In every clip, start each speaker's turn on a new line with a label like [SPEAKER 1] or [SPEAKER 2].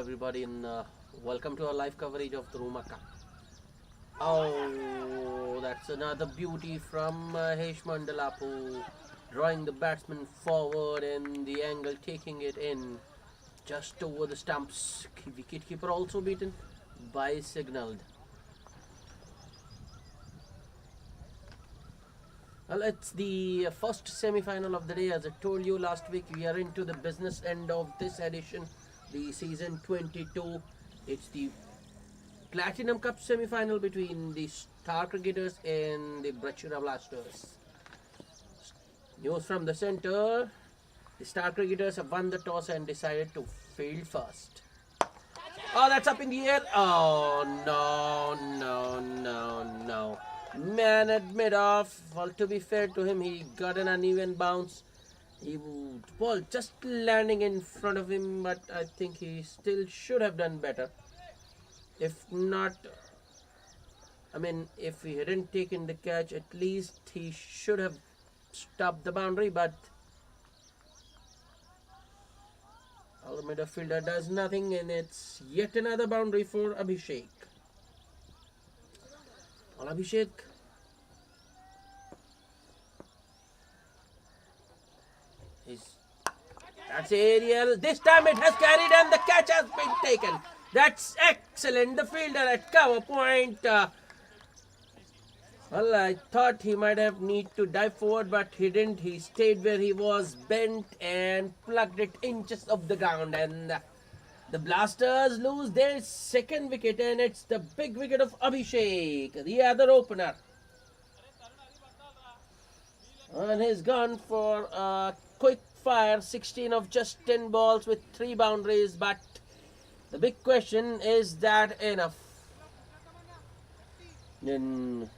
[SPEAKER 1] everybody, and welcome to our live coverage of the Ruma Cup. Oh, that's another beauty from Mandalapu, drawing the batsman forward and the angle taking it in just over the stumps. Wicketkeeper also beaten by signalled. Well, it's the first semi-final of the day. As I told you last week, we are into the business end of this edition, the season 22. It's the Platinum Cup semi-final between the Star Cricketers and the Brachyura Blasters. News from the centre. The Star Cricketers have won the toss and decided to field first. Oh, that's up in the air. Oh, no. Man at mid-off. Well, to be fair to him, he got an uneven bounce. Ball just landing in front of him, but I think he still should have done better. If not, if he hadn't taken the catch, at least he should have stopped the boundary, but our midfielder does nothing, and it's yet another boundary for Abhishek. Well, Abhishek, that's aerial. This time it has carried and the catch has been taken. That's excellent. The fielder at cover point. Well, I thought he might have need to dive forward, but he didn't. He stayed where he was, bent and plugged it inches off the ground. And the Blasters lose their second wicket, and it's the big wicket of Abhishek, the other opener. And he's gone for a quick fire, 16 of just 10 balls with 3 boundaries. But the big question, is that enough? Then,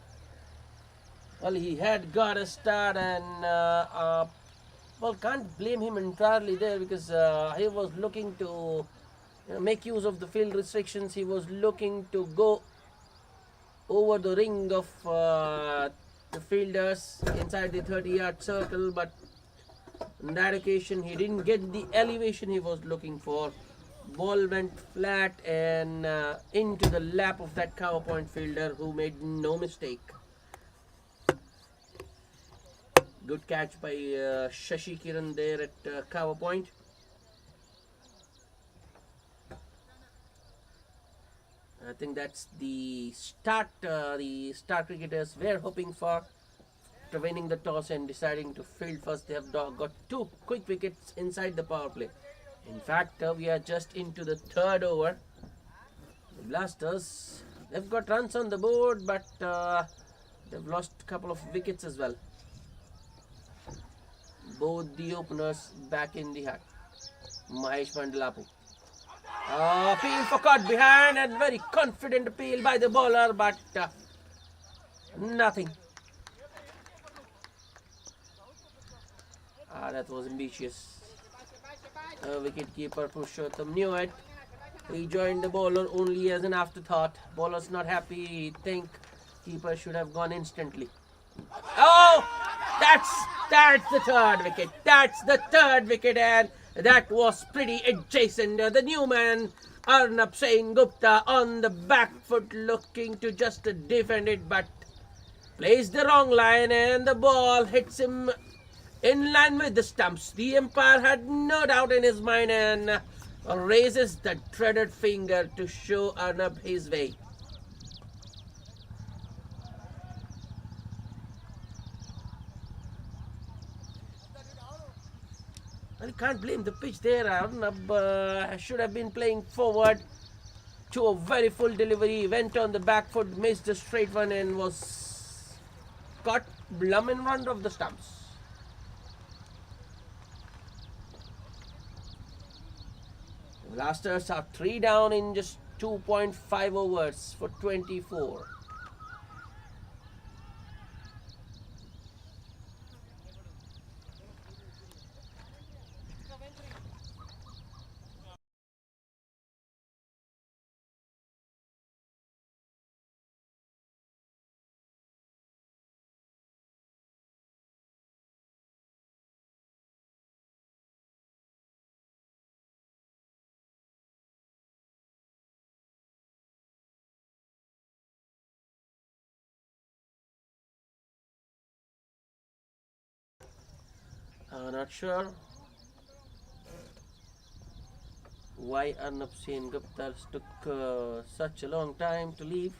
[SPEAKER 1] well, he had got a start, and well, can't blame him entirely there, because he was looking to make use of the field restrictions. He was looking to go over the ring of the fielders inside the 30-yard circle, but on that occasion he didn't get the elevation he was looking for. Ball went flat and into the lap of that cover point fielder, who made no mistake. Good catch by Shashi Kiran there at cover point. I think that's the start the Star Cricketers were hoping for, after winning the toss and deciding to field first. They have got 2 quick wickets inside the power play. In fact, we are just into the 3rd over. The Blasters, they've got runs on the board, but they've lost a couple of wickets as well. Both the openers back in the hut. Mandalapu. Appeal for caught behind, and very confident appeal by the bowler, but nothing. That was ambitious. Wicket-keeper Purushottam knew it. He joined the bowler only as an afterthought. Bowler's not happy. He think keeper should have gone instantly. Oh, that's the 3rd wicket. That's the 3rd wicket, and that was pretty adjacent. The new man, Arnab Singh Gupta, on the back foot, looking to just defend it, but plays the wrong line, and the ball hits him in line with the stumps. The umpire had no doubt in his mind and raises the dreaded finger to show Arnab his way. I can't blame the pitch there. Arnab should have been playing forward to a very full delivery. Went on the back foot, missed the straight one, and was caught plumb in front of the stumps. Blasters are 3 down in just 2.5 overs for 24. Not sure why Arnab Sen Gupta took such a long time to leave.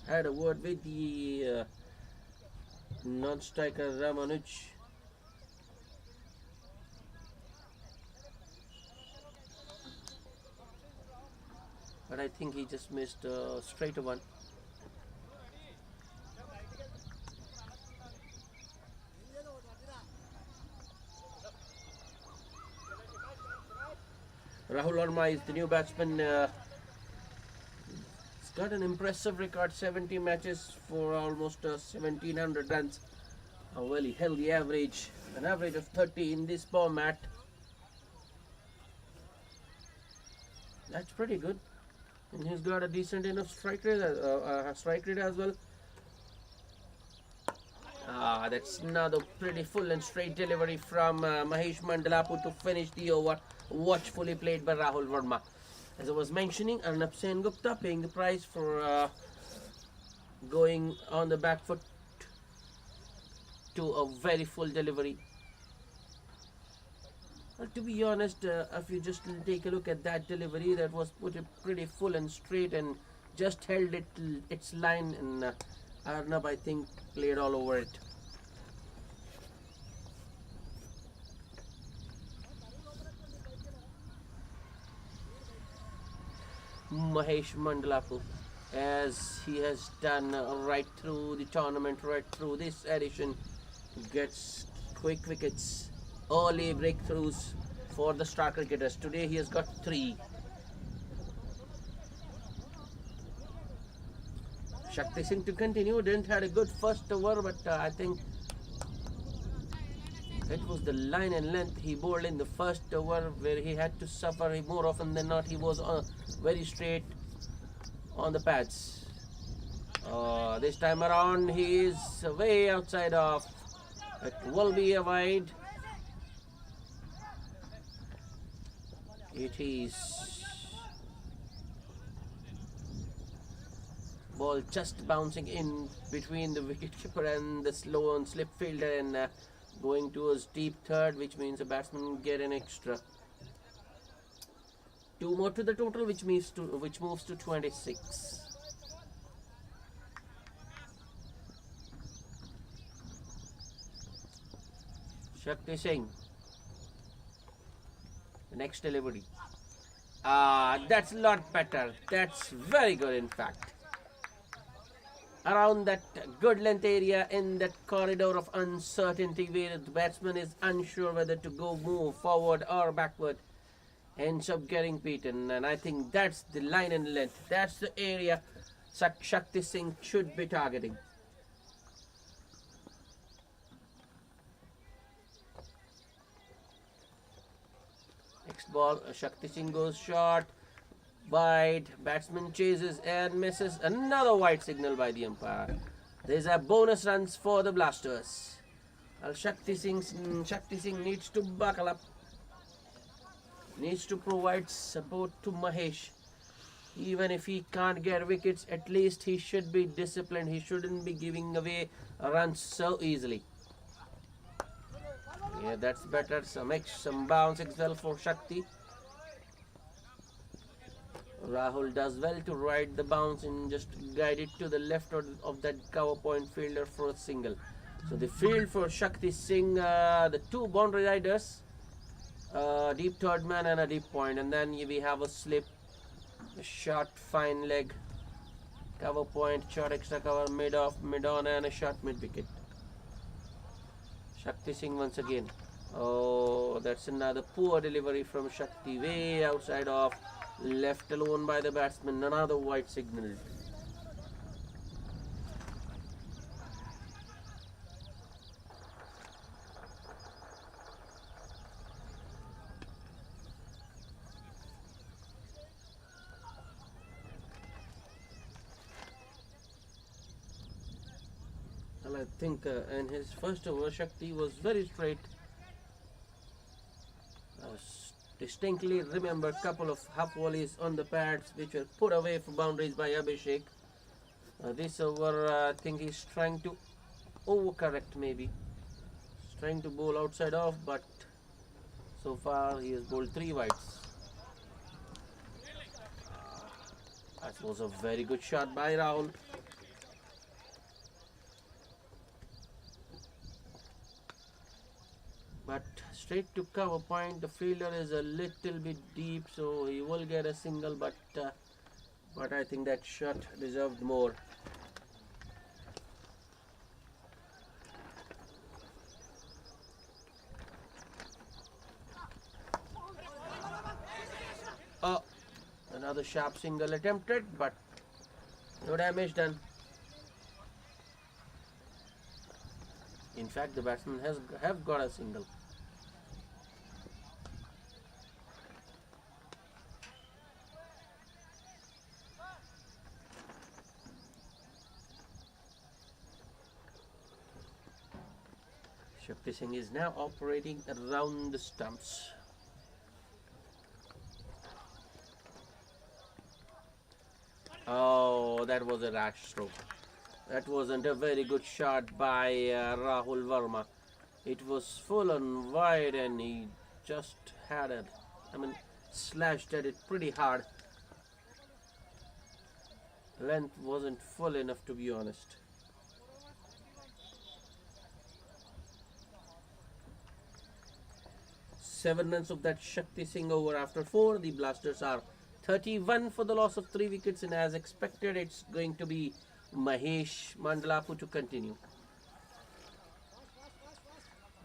[SPEAKER 1] Had a word with the non-striker Ramanuj. But I think he just missed a straight one. Rahul Verma is the new batsman. He's got an impressive record, 70 matches for almost 1700 runs. Well, he held the average, an average of 30 in this format. That's pretty good. And he's got a decent enough strike rate as well. That's another pretty full and straight delivery from Mahesh Mandalapu to finish the over. Watchfully played by Rahul Verma. As I was mentioning, Arnab Sen Gupta paying the price for going on the back foot to a very full delivery. Well, to be honest, if you just take a look at that delivery, that was put pretty full and straight and just held its line, and Arnab, I think, played all over it. Mahesh Mandalapu, as he has done right through the tournament, right through this edition, gets quick wickets, early breakthroughs for the star cricketers. Today he has got 3. Shakti Singh to continue, didn't had a good first over, but I think it was the line and length he bowled in the first over where he had to suffer. More often than not, he was very straight on the pads. This time around, he is way outside of. It will be a wide. It is. Ball just bouncing in between the wicketkeeper and the slow and slip fielder, and going towards deep third, which means the batsman get an extra. 2 more to the total, which moves to 26. Shakti Singh. The next delivery. That's a lot better. That's very good, in fact. Around that good length area in that corridor of uncertainty where the batsman is unsure whether to move forward or backward, ends up getting beaten. And I think that's the line and length. That's the area Shakti Singh should be targeting. Next ball, Shakti Singh goes short. Wide, batsman chases and misses. Another wide signal by the umpire. There's a bonus runs for the Blasters. Well, Shakti Singh needs to buckle up. Needs to provide support to Mahesh. Even if he can't get wickets, at least he should be disciplined. He shouldn't be giving away runs so easily. Yeah, that's better. Some bounce as well for Shakti. Rahul does well to ride the bounce and just guide it to the left of that cover point fielder for a single. So the field for Shakti Singh, the 2 boundary riders, deep third man and a deep point, and then we have a slip, a short fine leg, cover point, short extra cover, mid off, mid on, and a short mid wicket. Shakti Singh once again. Oh, that's another poor delivery from Shakti, way outside off. Left alone by the batsman, another white signal. Well, I think in his first over, Shakti was very straight. Distinctly remember a couple of half volleys on the pads which were put away for boundaries by Abhishek. This over, I think he's trying to overcorrect, maybe. He's trying to bowl outside off, but so far he has bowled 3 wides. That was a very good shot by Rahul. But straight to cover point, the fielder is a little bit deep, so he will get a single, but I think that shot deserved more. Oh, another sharp single attempted, but no damage done. In fact, the batsman have got a single. Shakti Singh is now operating around the stumps. Oh, that was a rash stroke. That wasn't a very good shot by Rahul Verma. It was full and wide, and he just had it. Slashed at it pretty hard. Length wasn't full enough, to be honest. Seven runs of that Shakti Singh over after 4. The Blasters are 31 for the loss of 3 wickets, and as expected, it's going to be Mahesh Mandlapu to continue.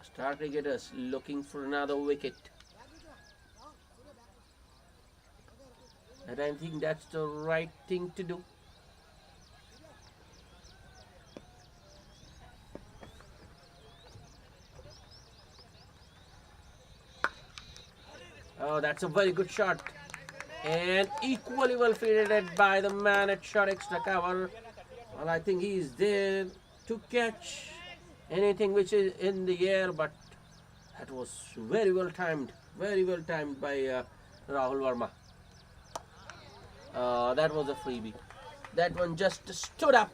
[SPEAKER 1] Star cricketers looking for another wicket. And I think that's the right thing to do. Oh, that's a very good shot. And equally well fielded by the man at short extra cover. Well, I think he's there to catch anything which is in the air, but that was very well timed by Rahul Verma. That was a freebie. That one just stood up,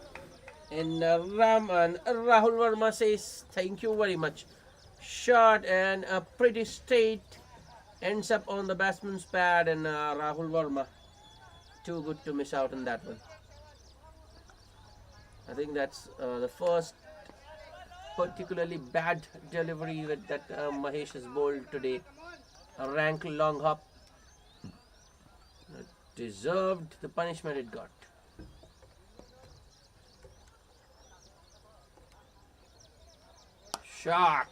[SPEAKER 1] and Rahul Verma says thank you very much. Shot and a pretty straight, ends up on the batsman's pad, and Rahul Verma too good to miss out on that one. I think that's the first particularly bad delivery that Mahesh has bowled today. A rank long hop. Deserved the punishment it got. Shot.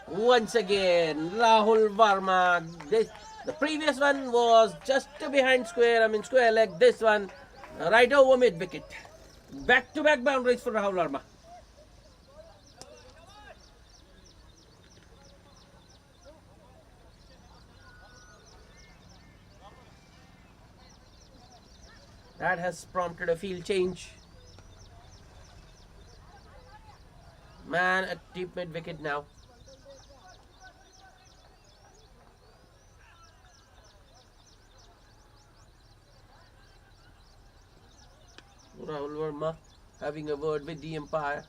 [SPEAKER 1] Once again, Rahul Verma. The previous one was just behind square leg. This one right over mid wicket. Back-to-back boundaries for Rahul Verma. That has prompted a field change. Man at deep mid wicket now. Rahul Verma having a word with the umpire.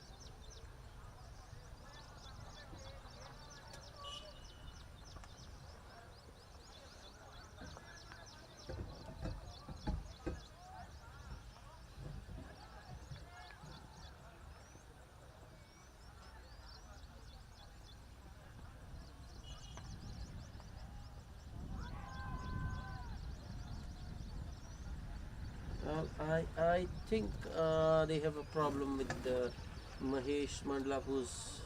[SPEAKER 1] I think they have a problem with Mahesh Mandlapu's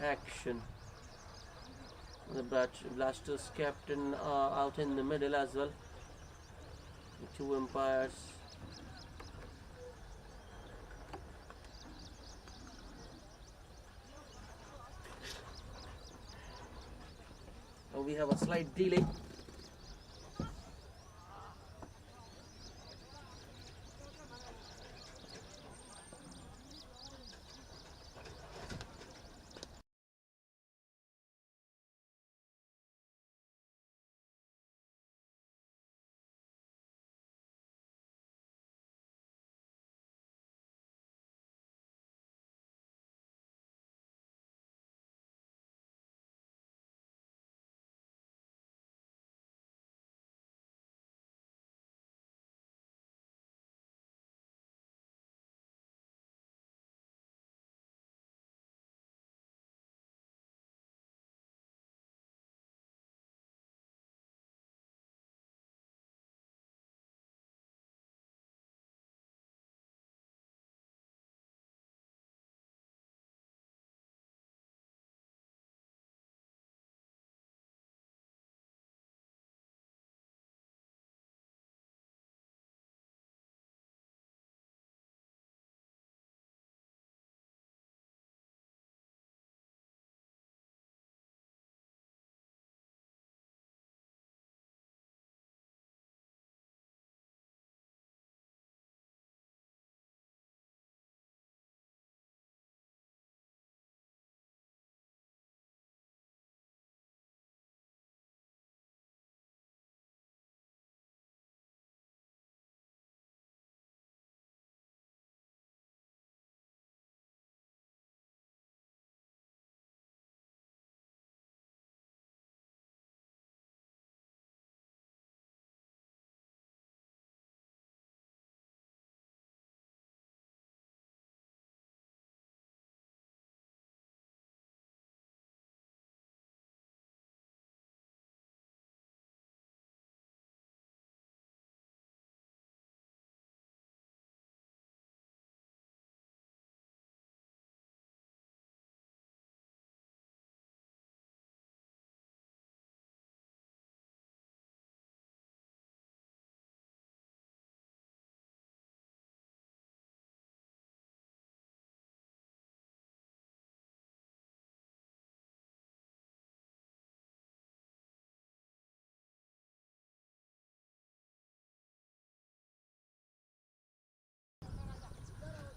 [SPEAKER 1] action. The Blasters captain out in the middle as well. The 2 umpires. We have a slight delay.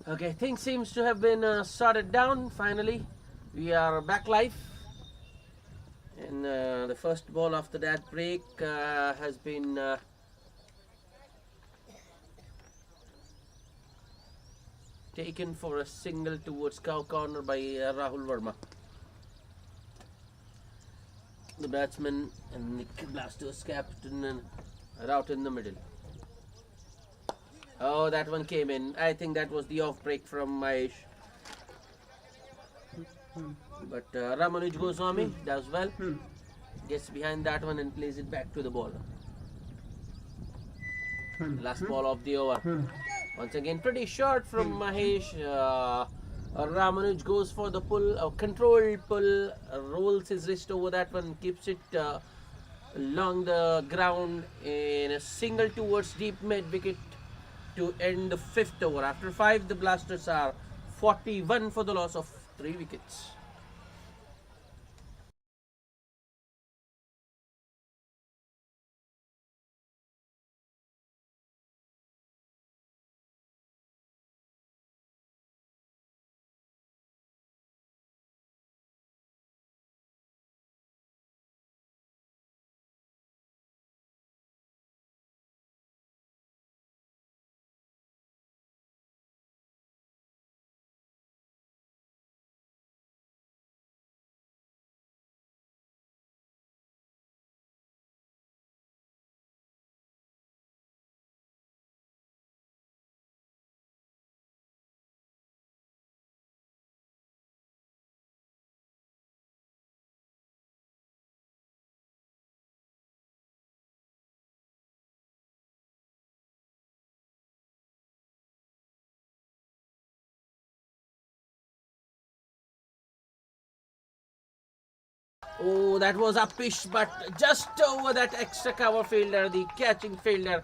[SPEAKER 1] Okay, things seems to have been sorted down finally. We are back live. And the first ball after that break has been taken for a single towards cow corner by Rahul Verma. The batsman and the Blasters captain are out in the middle. Oh, that one came in. I think that was the off break from Mahesh. But Ramanuj Goswami does well. Gets behind that one and plays it back to the bowler. Last ball of the over. Once again, pretty short from Mahesh. Ramanuj goes for the pull, a controlled pull, rolls his wrist over that one, keeps it along the ground in a single towards deep mid wicket to end the 5th over. After 5, the Blasters are 41 for the loss of 3 wickets. Oh, that was uppish, but just over that extra cover fielder, the catching fielder.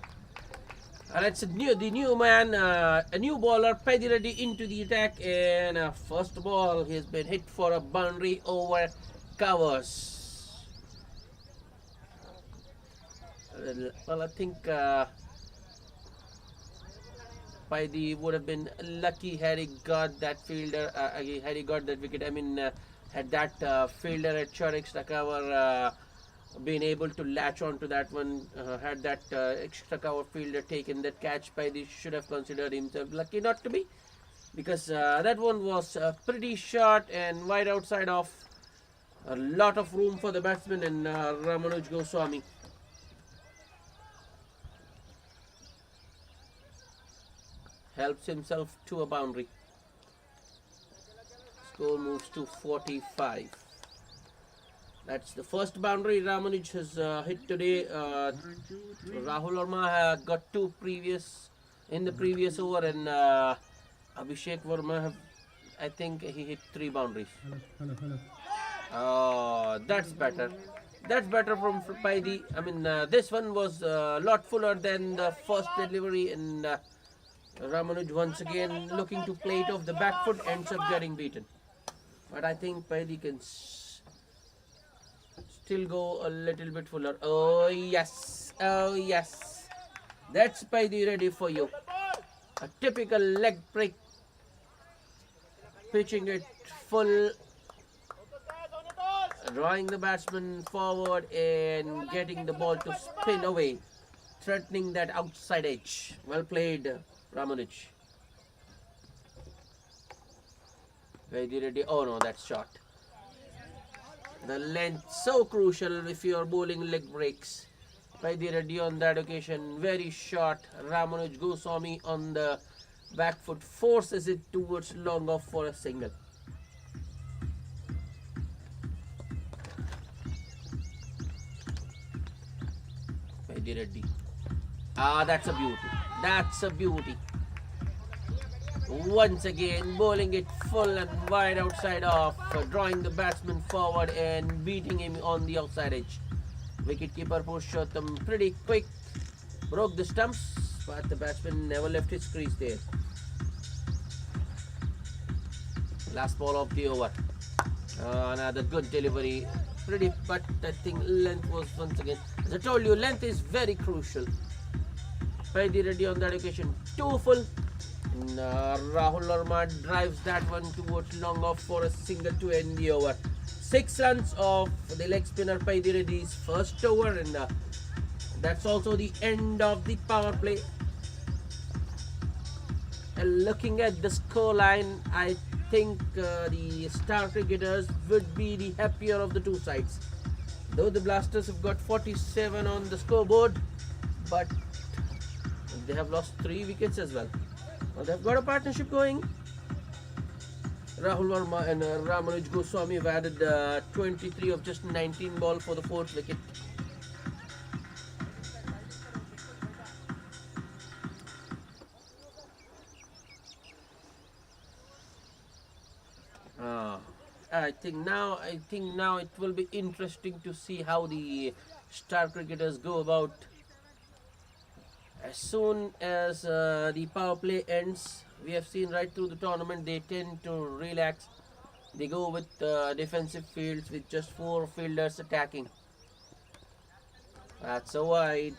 [SPEAKER 1] It's the new man, a new bowler, Pedi Reddy into the attack, and first ball, he's been hit for a boundary over covers. Well, I think Pedi would have been lucky had he got that fielder, had he got that wicket. I mean, had that fielder at short extra cover been able to latch onto that one, had that extra cover fielder taken that catch, Pedi should have considered himself lucky not to be, because that one was pretty short and wide outside off. A lot of room for the batsman and Ramanuj Goswami. Helps himself to a boundary. Score moves to 45. That's the first boundary Ramanuj has hit today. Rahul Verma got 2 previous in the previous over, and Abhishek Verma I think he hit 3 boundaries. Oh, that's better. That's better from Pedi. I mean, this one was a lot fuller than the first delivery, and Ramanuj once again looking to play it off the back foot, ends up getting beaten. But I think Pedi can still go a little bit fuller. Oh yes, oh yes. That's Pedi ready for you. A typical leg break. Pitching it full. Drawing the batsman forward and getting the ball to spin away. Threatening that outside edge. Well played, Ramanuj. Pedi ready. Oh no, that's short. The length so crucial if you are bowling leg breaks. Pedi Reddy on that occasion very short. Ramanuj Goswami on the back foot forces it towards long off for a single. Pedi Reddy. Ah, that's a beauty. That's a beauty. Once again bowling it full and wide outside off, drawing the batsman forward and beating him on the outside edge. Wicketkeeper Purushottam pretty quick, broke the stumps, but the batsman never left his crease there. Last ball of the over. Another good delivery, pretty, but I think length was once again, as I told you, length is very crucial. Pedi Reddy on that occasion 2 full. Rahul Verma drives that one towards long off for a single to end the over. 6 runs of the leg spinner Paidireddy's first over, and that's also the end of the power play. And looking at the scoreline, I think the Star Cricketers would be the happier of the two sides. Though the Blasters have got 47 on the scoreboard, but they have lost 3 wickets as well. Well, they've got a partnership going. Rahul Verma and Ramanuj Goswami have added 23 of just 19 ball for the 4th wicket. I think now it will be interesting to see how the Star Cricketers go about. As soon as the power play ends, we have seen right through the tournament they tend to relax. They go with defensive fields with just 4 fielders attacking. That's a wide.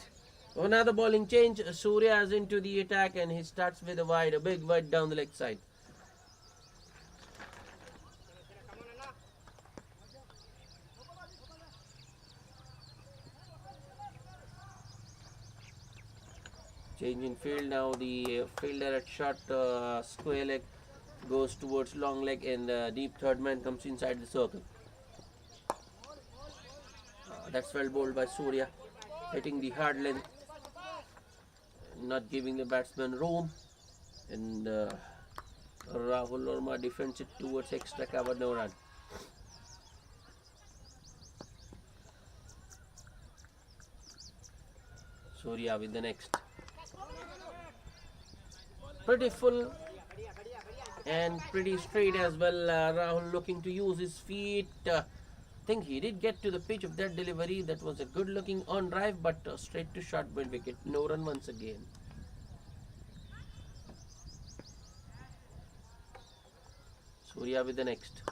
[SPEAKER 1] Another bowling change. Surya is into the attack and he starts with a big wide down the leg side. Change in field now. The fielder at short square leg goes towards long leg, and deep third man comes inside the circle. That's well bowled by Surya, hitting the hard length, not giving the batsman room, and Rahul Verma defends it towards extra cover, no run. Surya with the next. Pretty full and pretty straight as well. Rahul looking to use his feet. I think he did get to the pitch of that delivery. That was a good looking on drive, but straight to short mid wicket. No run once again. Surya with the next.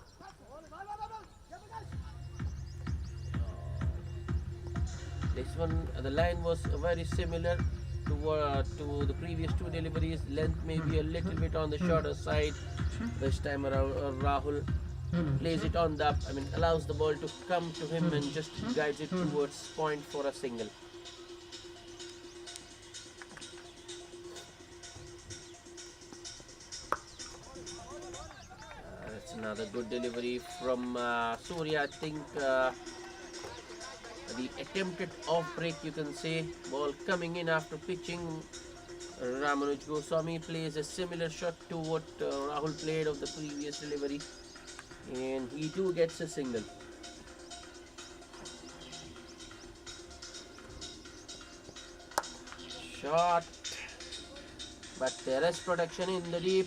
[SPEAKER 1] This one, the line was very similar to the previous 2 deliveries. Length may be a little bit on the shorter side. This time around, Rahul plays it on the allows the ball to come to him and just guides it towards point for a single. That's another good delivery from Surya. I think the attempted off break, you can say, ball coming in after pitching. Ramanuj Goswami plays a similar shot to what Rahul played of the previous delivery, and he too gets a single. Shot, but there is protection in the deep.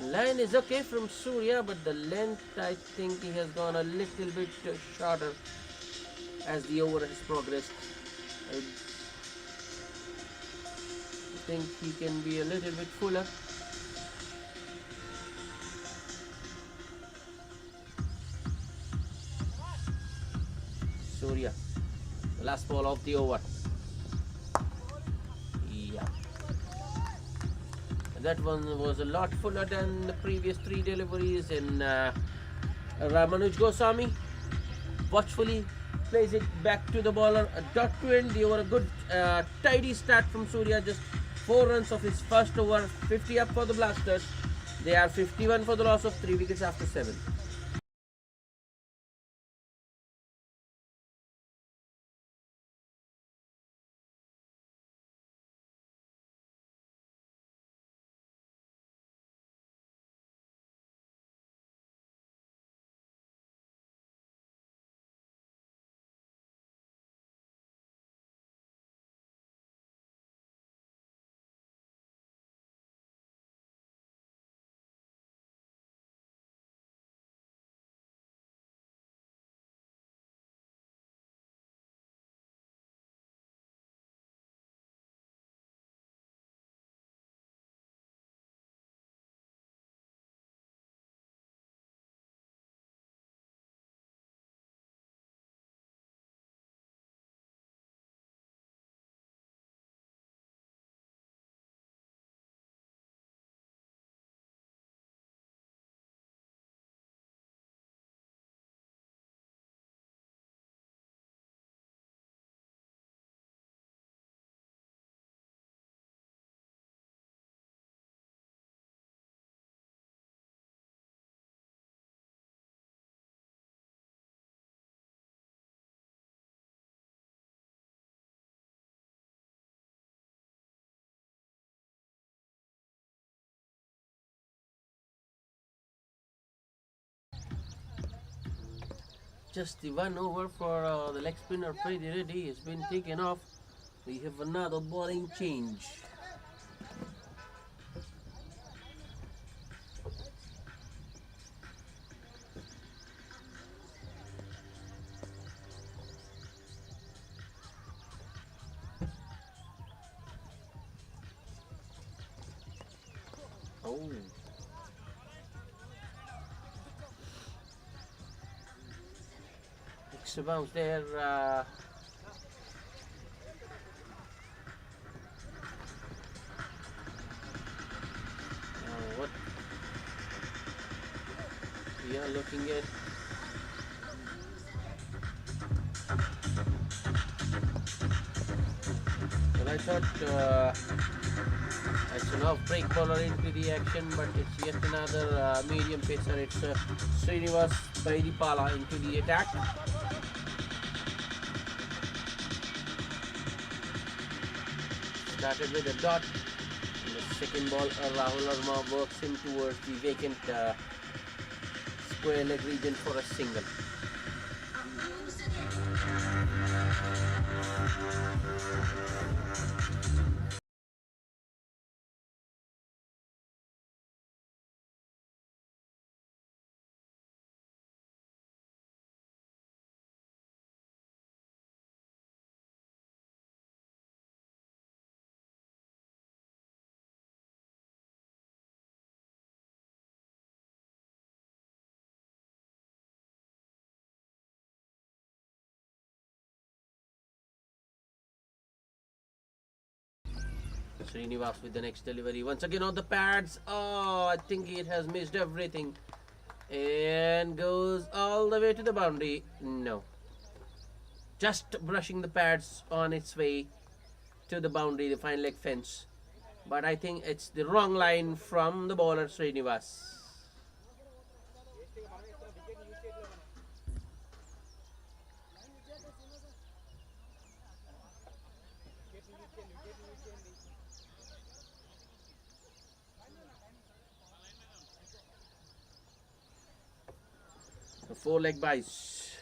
[SPEAKER 1] Line is okay from Surya, but the length, I think he has gone a little bit shorter as the over has progressed. I think he can be a little bit fuller. Surya, the last ball of the over. Yeah. That one was a lot fuller than the previous 3 deliveries, and Ramanuj Goswami watchfully plays it back to the bowler. A dot to end the over. A good tidy start from Surya. Just 4 runs of his first over. 50 up for the Blasters. They are 51 for the loss of 3 wickets after 7. Just the one over for the leg spinner pretty ready has been taken off. We have another bowling change. Oh. Extra bounce there. What we are looking at. Well, I thought it's an off-break bowler into the action, but it's yet another medium pacer. It's Srinivas Baidipala into the attack. Started with a dot. In the second ball, Rahul Verma works him towards the vacant square leg region for a single. Srinivas with the next delivery. Once again on the pads. Oh, I think it has missed everything. And goes all the way to the boundary. No. Just brushing the pads on its way to the boundary, the fine leg fence. But I think it's the wrong line from the bowler Srinivas. A 4-leg buys.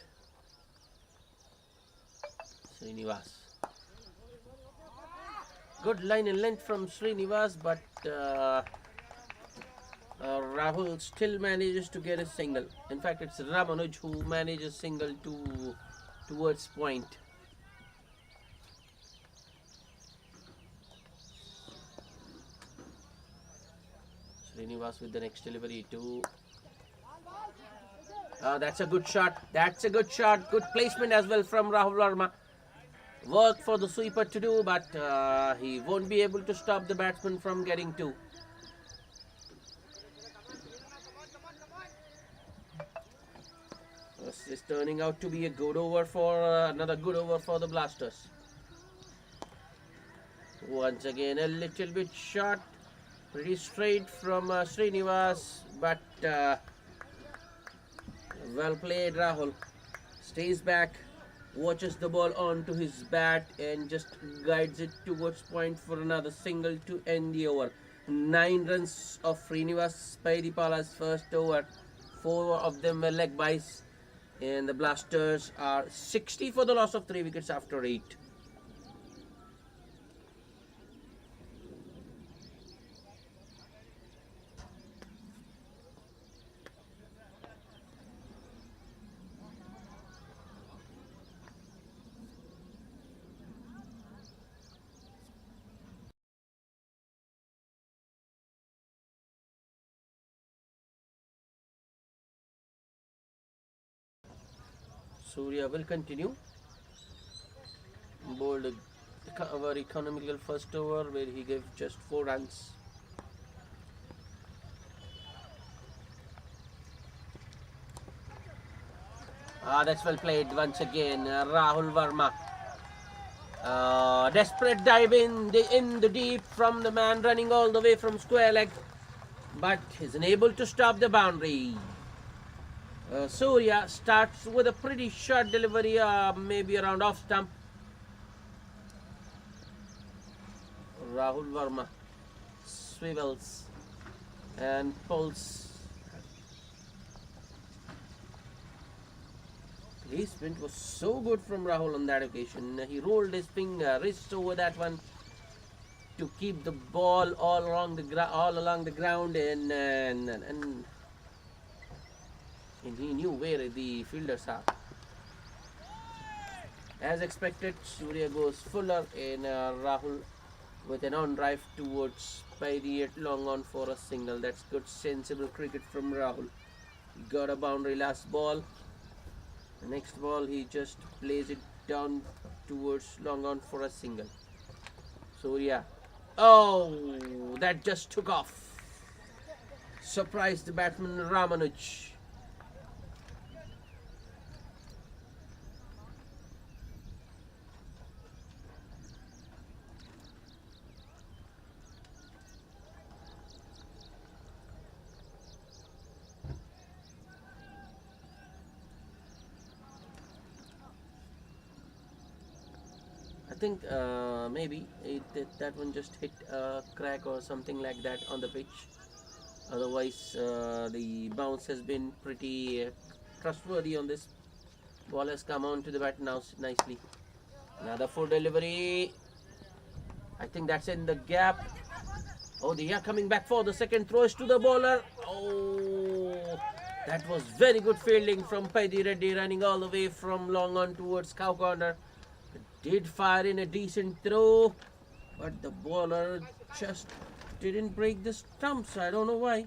[SPEAKER 1] Srinivas. Good line and length from Srinivas, but Rahul still manages to get a single. In fact, it's Ramanuj who manages single towards point. Srinivas with the next delivery too. That's a good shot. That's a good shot. Good placement as well from Rahul Verma. Work for the sweeper to do, but he won't be able to stop the batsman from getting two. This is turning out to be a good over for another good over for the Blasters. Once again, a little bit short, pretty straight from Srinivas, but well played. Rahul stays back, watches the ball onto his bat and just guides it towards point for another single to end the over. 9 runs of Srinivas Baidipala's first over. 4 of them were leg buys, and the Blasters are 60 for the loss of 3 wickets after 8. Surya will continue. Bowled a very economical first over where he gave just 4 runs. That's well played once again. Rahul Verma. Desperate dive in the deep from the man running all the way from square leg, but he's unable to stop the boundary. Surya starts with a pretty short delivery, maybe around off stump. Rahul Verma swivels and pulls His sprint was so good from Rahul on that occasion. He rolled his wrist over that one to keep the ball all along the ground, and he knew where the fielders are. As expected, Surya goes fuller, and Rahul with an on drive towards Paidi at long on for a single. That's good, sensible cricket from Rahul. He got a boundary last ball. The next ball, he just plays it down towards long on for a single. Surya. Oh, that just took off. Surprised the batsman Ramanuj. I think maybe that one just hit a crack or something like that on the pitch. Otherwise, the bounce has been pretty trustworthy on this. Ball has come on to the bat now nicely. Another full delivery. I think that's in the gap. Oh, they are coming back for the second throw to the bowler. Oh, that was very good fielding from Paidi Reddy, running all the way from long on towards cow corner. Did fire in a decent throw, but the bowler just didn't break the stumps. I don't know why.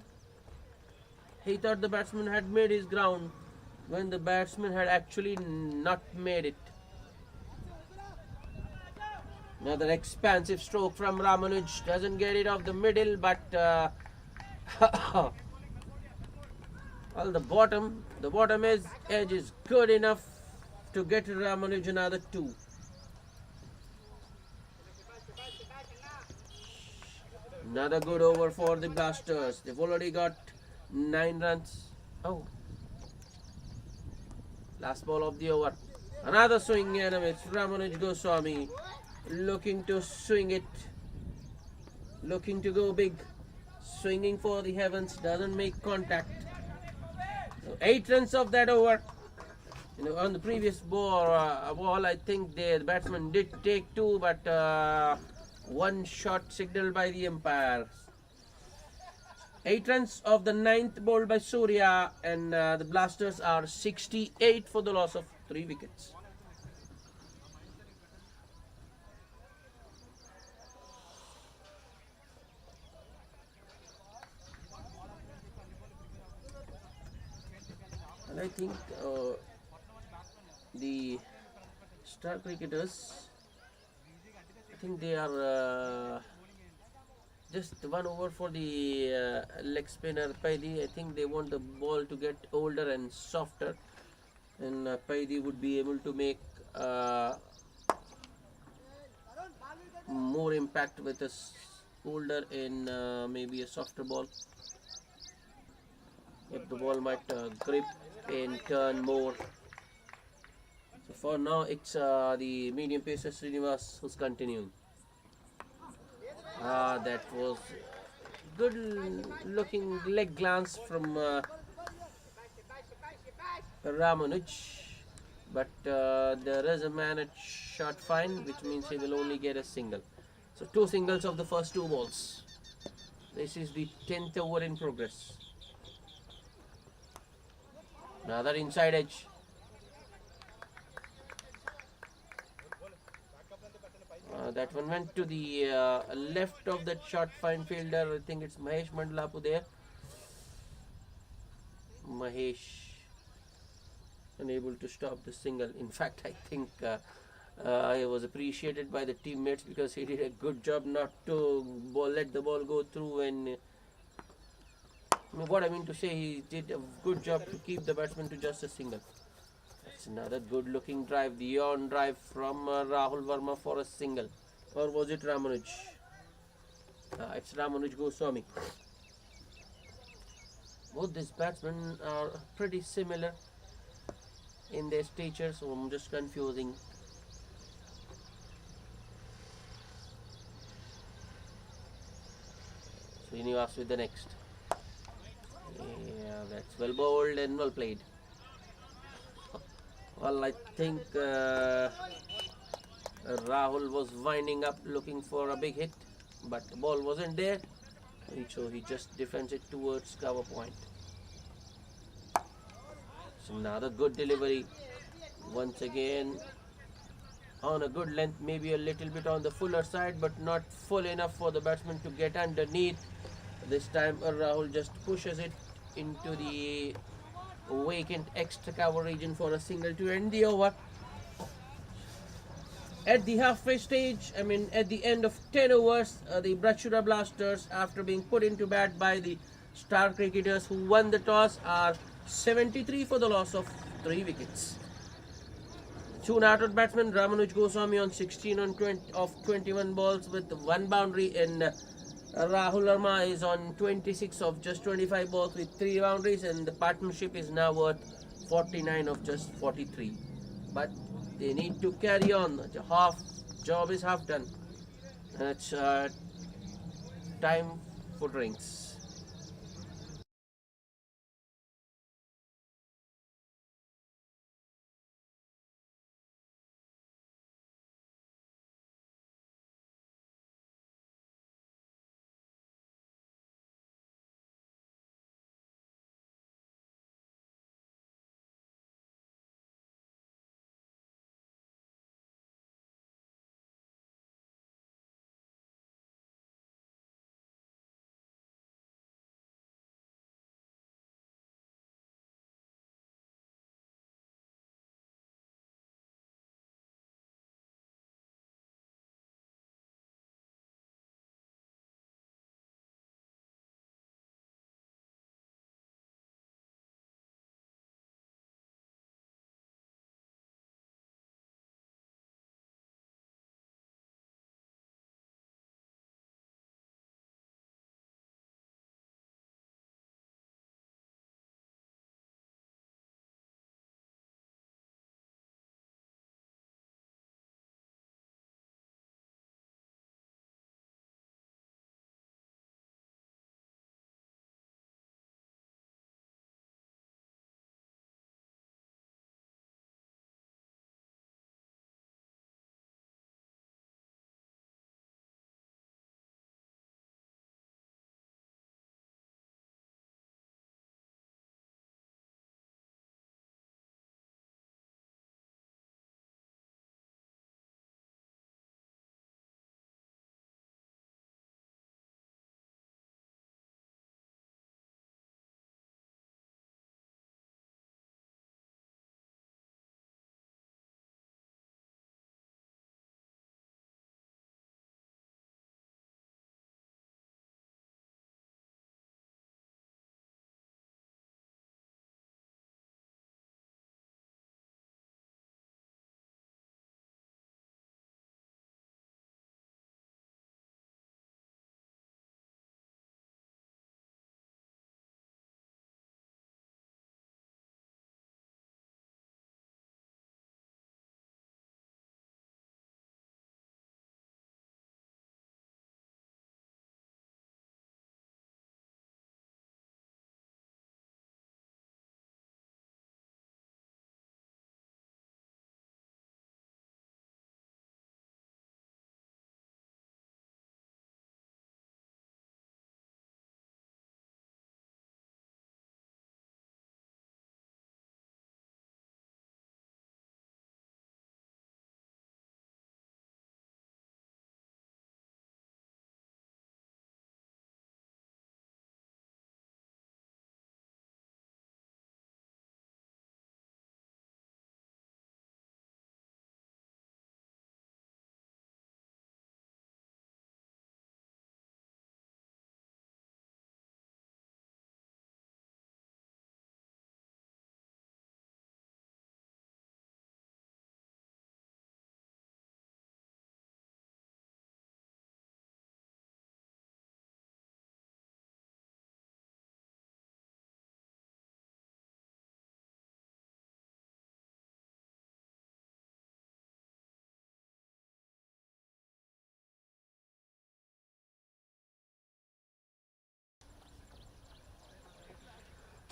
[SPEAKER 1] He thought the batsman had made his ground when the batsman had actually not made it. Another expansive stroke from Ramanuj. Doesn't get it off the middle, but well, the bottom edge is good enough to get Ramanuj another 2. Another good over for the Blasters. They've already got 9 runs. Oh. Last ball of the over. Another swing, and it's Ramanuj Goswami looking to swing it. Looking to go big. Swinging for the heavens. Doesn't make contact. So 8 runs of that over. On the previous ball, I think the batsman did take 2, but one shot signaled by the umpire. 8 runs of the 9th bowled by Surya, and the Blasters are 68 for the loss of 3 wickets. And I think the star cricketers, I think they are just 1 over for the leg spinner Paidi. I think they want the ball to get older and softer, and Paidi would be able to make more impact with a older and maybe a softer ball. If the ball might grip and turn more. So for now, it's the medium pacer Srinivas who's continuing. That was good looking leg glance from Ramanuj, but there is a man at short fine, which means he will only get a single. So 2 singles of the first 2 balls. This is the 10th over in progress. Another inside edge. That one went to the left of that short fine fielder. I think it's Mahesh Mandlapu there. Mahesh unable to stop the single. In fact, I think he was appreciated by the teammates because he did a good job not to let the ball go through. And what I mean to say, he did a good job to keep the batsman to just a single. That's another good looking drive, the on drive from Rahul Verma for a single. Or was it Ramanuj? It's Ramanuj Goswami. Both these batsmen are pretty similar in their stature, so I'm just confusing. Srinivas with the next. Yeah, that's well bowled and well played. Well, I think Rahul was winding up looking for a big hit, but the ball wasn't there, so he just defends it towards cover point. So another good delivery. Once again, on a good length, maybe a little bit on the fuller side, but not full enough for the batsman to get underneath. This time, Rahul just pushes it into the vacant extra cover region for a single to end the over. At the halfway stage, at the end of 10 overs, the Brachyura Blasters, after being put into bat by the star cricketers who won the toss, are 73 for the loss of 3 wickets. Two not-out batsmen, Ramanuj Goswami on 16 on 20 of 21 balls with 1 boundary, and Rahul Verma is on 26 of just 25 balls with 3 boundaries, and the partnership is now worth 49 of just 43. But they need to carry on. The job is half done. It's time for drinks.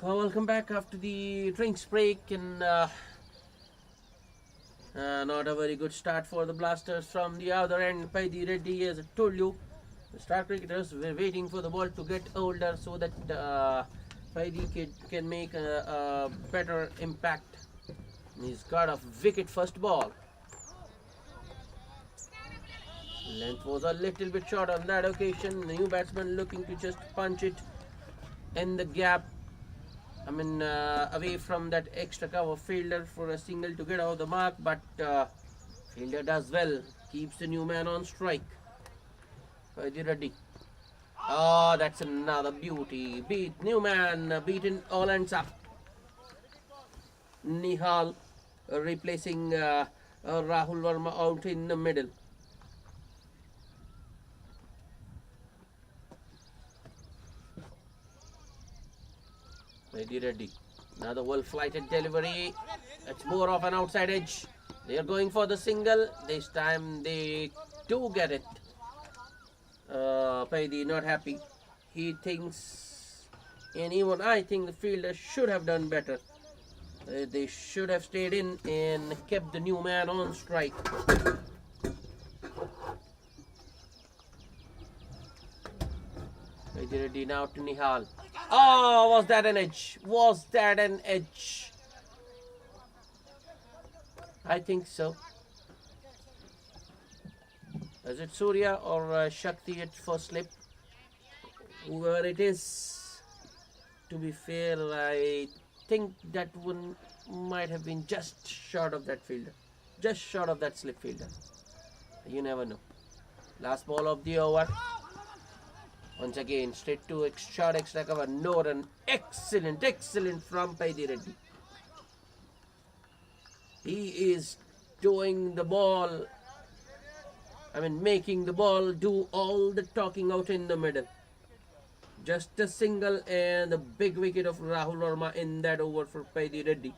[SPEAKER 1] Welcome back after the drinks break, and Not a very good start for the Blasters from the other end. Paidi Reddy, as I told you, the star cricketers were waiting for the ball to get older so that Paidi can make a better impact. He's got a wicket first ball. Length was a little bit short on that occasion. The new batsman looking to just punch it in the gap. Away from that extra cover fielder for a single to get out the mark, but fielder does well, keeps the new man on strike. Paidi Reddy. Oh, that's another beauty. New man beaten all ends up. Nihal replacing Rahul Verma out in the middle. Paidi Reddy. Another well-flighted delivery. It's more of an outside edge. They are going for the single. This time they do get it. Paidi not happy. He thinks, and even I think the fielder should have done better. They should have stayed in and kept the new man on strike. Paidi Reddy now to Nihal. Oh, was that an edge? Was that an edge? I think so. Is it Surya or Shakti at first slip? Whoever it is, to be fair, I think that one might have been just short of that fielder. Just short of that slip fielder. You never know. Last ball of the over. Once again, straight to short extra cover. No run. Excellent, excellent from Paidi Reddy. He is doing the ball. Making the ball do all the talking out in the middle. Just a single and the big wicket of Rahul Verma in that over for Paidi Reddy.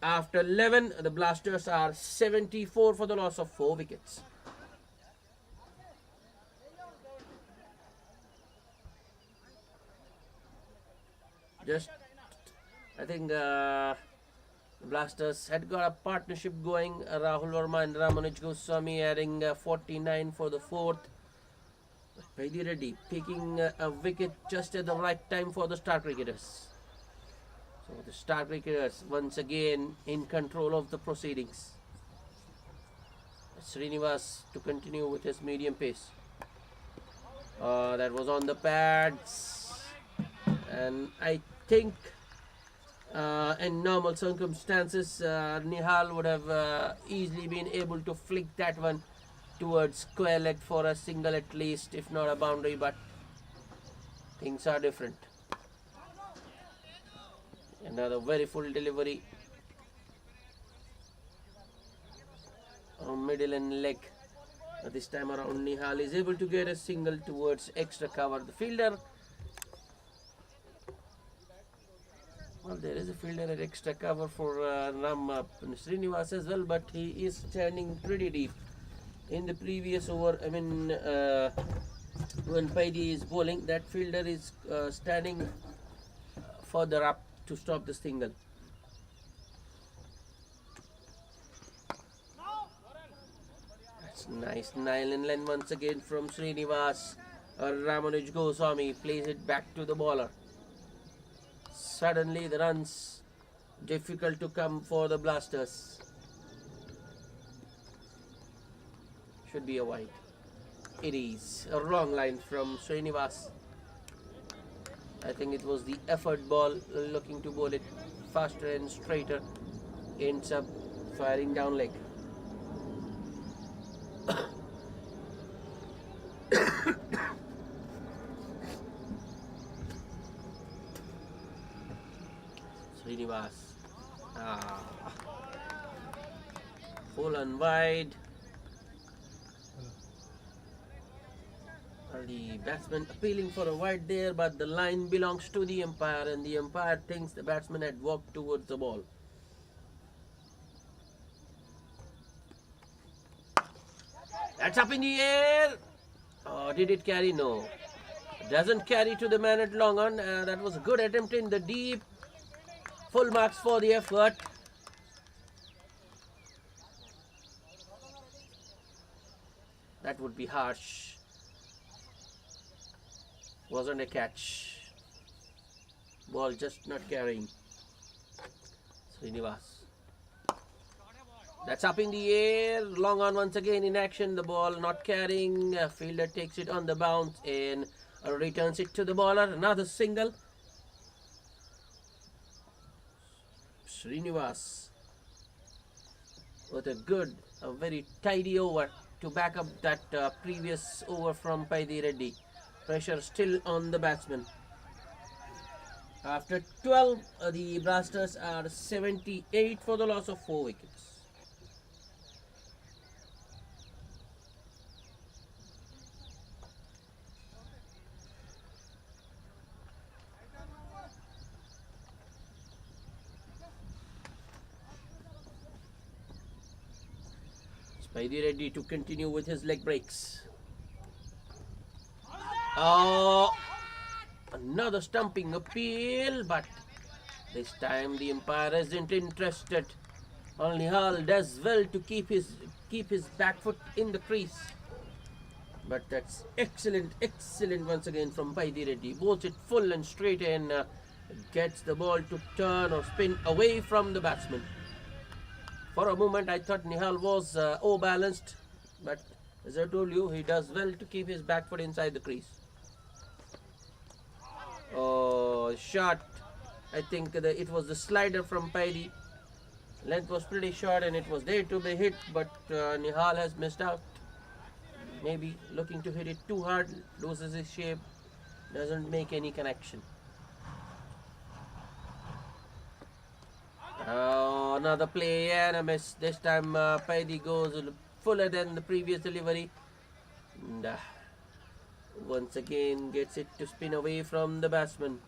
[SPEAKER 1] After 11, the Blasters are 74 for the loss of 4 wickets. I think the Blasters had got a partnership going. Rahul Verma and Ramanuj Goswami adding 49 for the 4th. Paidi Reddy picking a wicket just at the right time for the star cricketers. So the star cricketers once again in control of the proceedings. Srinivas to continue with his medium pace. That was on the pads, and I think in normal circumstances Nihal would have easily been able to flick that one towards square leg for a single at least, if not a boundary, but things are different. Another very full delivery on middle and leg. This time around Nihal is able to get a single towards extra cover. The fielder, well, there is a fielder at extra cover for Srinivas as well, but he is standing pretty deep. In the previous over, when Paidi is bowling, that fielder is standing further up to stop the single. That's nice. Nile and line once again from Srinivas. Ramanuj Goswami plays it back to the bowler. Suddenly the runs difficult to come for the Blasters. Should be a wide. It is a wrong line from Srinivas. I think it was the effort ball, looking to bowl it faster and straighter. Ends up firing down leg. Srinivas. Full and wide. The batsman appealing for a wide there, but the line belongs to the umpire, and the umpire thinks the batsman had walked towards the ball. That's up in the air. Oh, did it carry? No. Doesn't carry to the man at long on. That was a good attempt in the deep. Full marks for the effort. That would be harsh. Wasn't a catch. Ball just not carrying. Srinivas. That's up in the air. Long on once again in action. The ball not carrying. Fielder takes it on the bounce and returns it to the bowler. Another single. Srinivas with a very tidy over to back up that previous over from Paidi Reddy. Pressure still on the batsman. After 12, the Blasters are 78 for the loss of 4 wickets. Paidi Reddy to continue with his leg breaks. Oh, another stumping appeal, but this time the umpire isn't interested. Only Hall does well to keep his back foot in the crease. But that's excellent once again from Paidi Reddy. Bowls it full and straight and gets the ball to turn or spin away from the batsman. For a moment, I thought Nihal was balanced, but as I told you, he does well to keep his back foot inside the crease. Oh, shot. I think it was the slider from Paidi. Length was pretty short and it was there to be hit, but Nihal has missed out. Maybe looking to hit it too hard, loses his shape, doesn't make any connection. Oh, another play and a miss. This time Paidi goes fuller than the previous delivery. And, once again gets it to spin away from the batsman.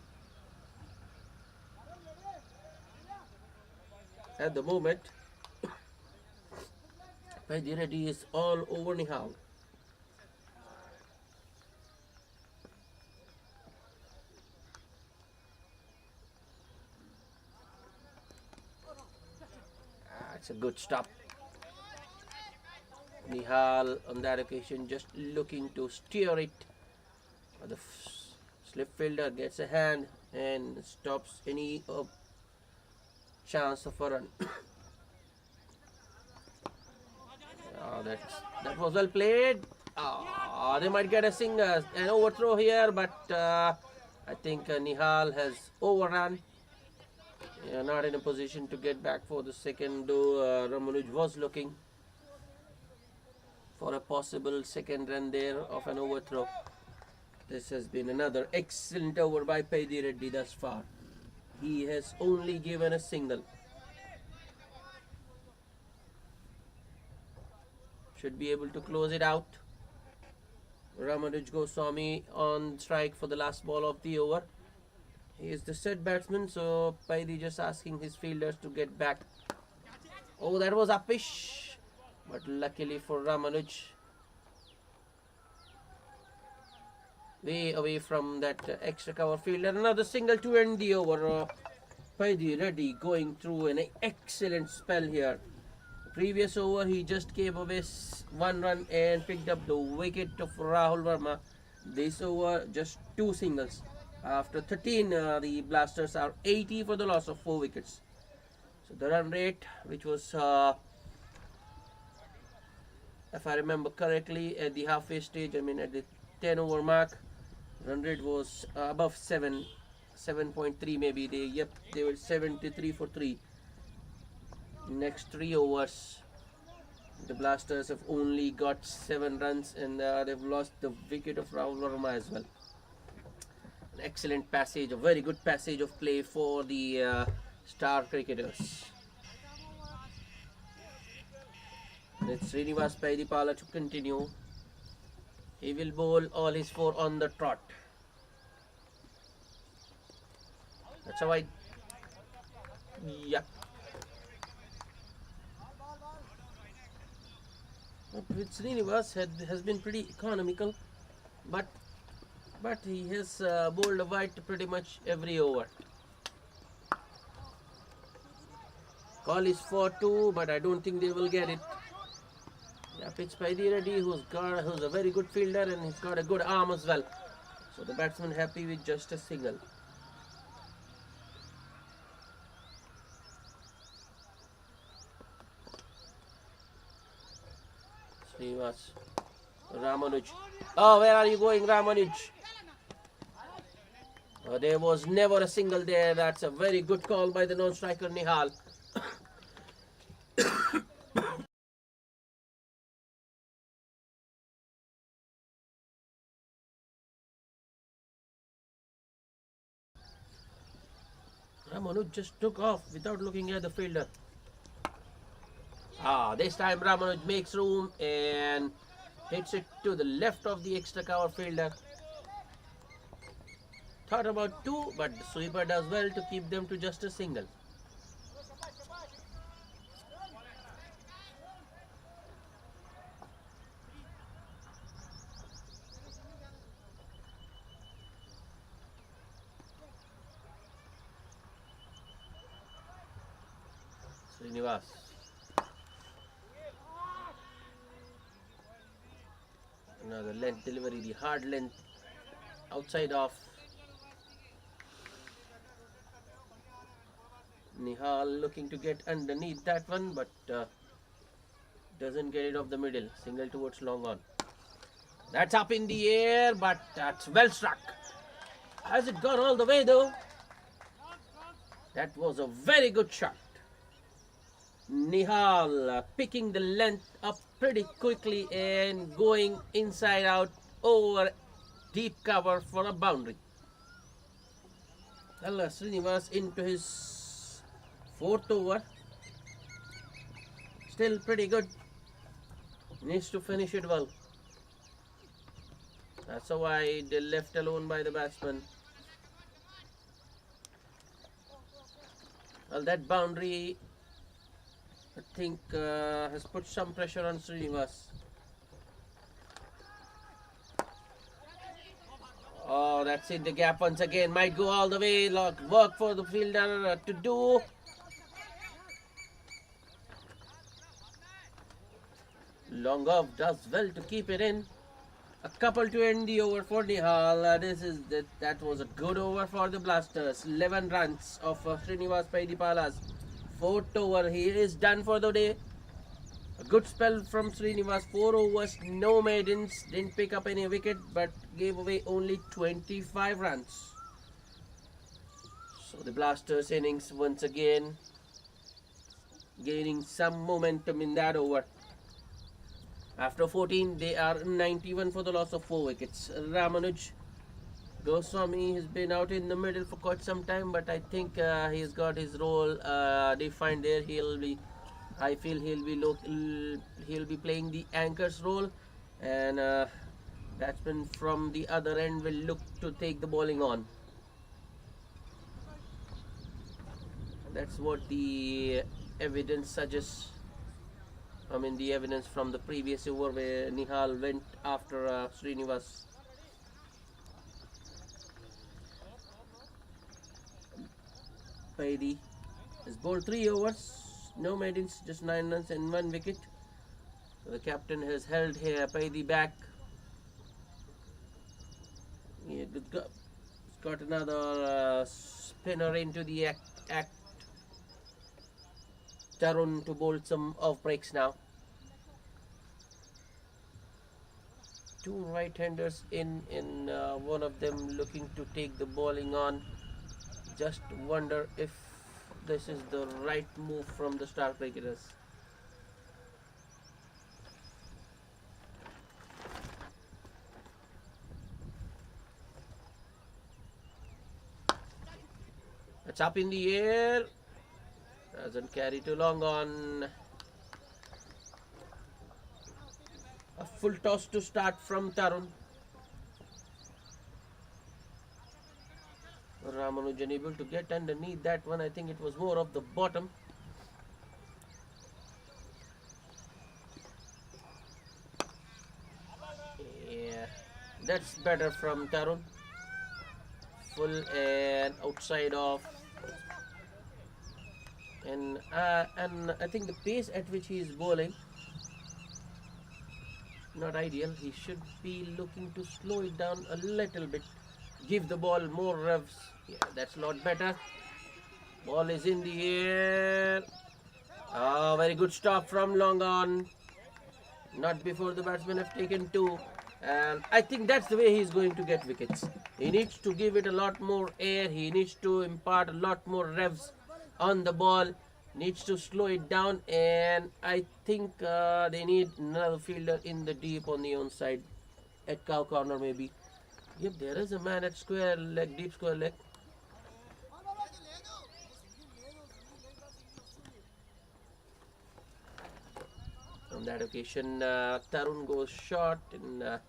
[SPEAKER 1] At the moment, Paidi Reddy is all over Nihal. It's a good stop. Nihal on that occasion just looking to steer it. The slip fielder gets a hand and stops any chance of a run. Oh, that was well played. Oh, they might get an overthrow here, but I think Nihal has overrun. Not in a position to get back for the second, though Ramanuj was looking for a possible second run there of an overthrow. This has been another excellent over by Paidi Reddy thus far. He has only given a single. Should be able to close it out. Ramanuj Goswami on strike for the last ball of the over. He is the set batsman, so Paidi just asking his fielders to get back. Oh, that was uppish, but luckily for Ramanuj, way away from that extra cover fielder. Another single to end the over. Paidi Reddy going through an excellent spell here. Previous over, he just gave away 1 run and picked up the wicket of Rahul Verma. This over, just 2 singles. After 13, the Blasters are 80 for the loss of 4 wickets. So the run rate, which was, if I remember correctly, at the halfway stage, I mean at the 10 over mark, run rate was above 7.3 maybe. They were 73 for 3. Next 3 overs, the Blasters have only got 7 runs and they've lost the wicket of Rahul Verma as well. An excellent passage, a very good passage of play for the star cricketers. It's Srinivas Paidipala to continue. He will bowl all his 4 on the trot. That's a wide. Yep. With Srinivas has been pretty economical, but he has bowled a wide pretty much every over. Call is for 2, but I don't think they will get it. Pitched by the Reddy, who's a very good fielder and he's got a good arm as well. So the batsman happy with just a single. Srinivas. Ramanuj. Oh, where are you going, Ramanuj? Oh, there was never a single there. That's a very good call by the non-striker Nihal. Ramanuj just took off without looking at the fielder. This time Ramanuj makes room and hits it to the left of the extra cover fielder. Thought about two, but the sweeper does well to keep them to just a single. Srinivas. Another length delivery, the hard length outside off. Nihal looking to get underneath that one, but doesn't get it off the middle. Single towards long on. That's up in the air, but that's well struck. Has it gone all the way though? That was a very good shot. Nihal picking the length up pretty quickly and going inside out over deep cover for a boundary. Well, Srinivas into his fourth over. Still pretty good. Needs to finish it well. That's a wide, left alone by the batsman. Well, that boundary, I think, has put some pressure on Srinivas. Oh, that's it. The gap once again might go all the way. Work for the fielder to do. Long off does well to keep it in. A couple to end the over for Nihal. That was a good over for the Blasters. 11 runs of Srinivas Paidipala's fourth over. He is done for the day. A good spell from Srinivas. 4 overs, no maidens. Didn't pick up any wicket, but gave away only 25 runs. So the Blasters innings once again gaining some momentum in that over. After 14, they are 91 for the loss of 4 wickets. Ramanuj Goswami has been out in the middle for quite some time, but I think he's got his role defined there. I feel he'll be playing the anchor's role, and batsman from the other end will look to take the bowling on. That's what the evidence suggests. I mean, the evidence from the previous over where Nihal went after Srinivas. Paidi has bowled 3 overs, no maidens, just 9 runs and 1 wicket. So the captain has held here Paidi back. He's got another spinner into the act. Tarun to bowl some off breaks now. 2 right-handers in, one of them looking to take the bowling on. Just wonder if this is the right move from the star cricketers. It's up in the air. Doesn't carry too long on. A full toss to start from Tarun. Ramanujan able to get underneath that one. I think it was more of the bottom. Yeah, that's better from Tarun. Full and outside off. And I think the pace at which he is bowling not ideal. He should be looking to slow it down a little bit. Give the ball more revs. Yeah, that's a lot better. Ball is in the air. Oh, very good stop from long on. Not before the batsmen have taken two. And I think that's the way he's going to get wickets. He needs to give it a lot more air. He needs to impart a lot more revs on the ball. Needs to slow it down. And I think they need another fielder in the deep on the onside. At cow corner maybe. Yep, there is a man at square leg, deep square leg. On that occasion, Tarun goes short. And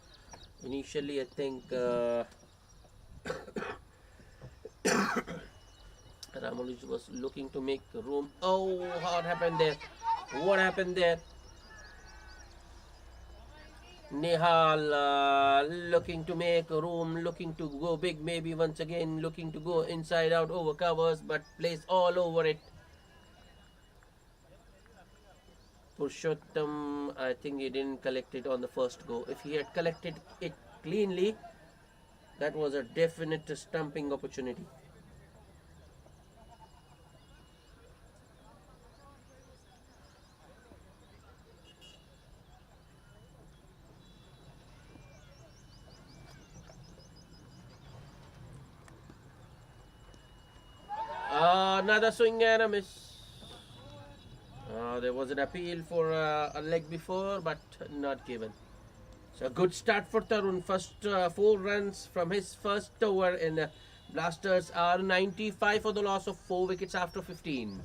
[SPEAKER 1] initially, I think Ramanuj was looking to make room. Oh, what happened there? What happened there? Nihal looking to make room, looking to go big, maybe once again, looking to go inside out over covers, but plays all over it. Purushottam, I think he didn't collect it on the first go. If he had collected it cleanly, that was a definite stumping opportunity. Another swing and a miss. There was an appeal for a leg before, but not given. So a good start for Tarun. First 4 runs from his first over, and Blasters are 95 for the loss of 4 wickets after 15.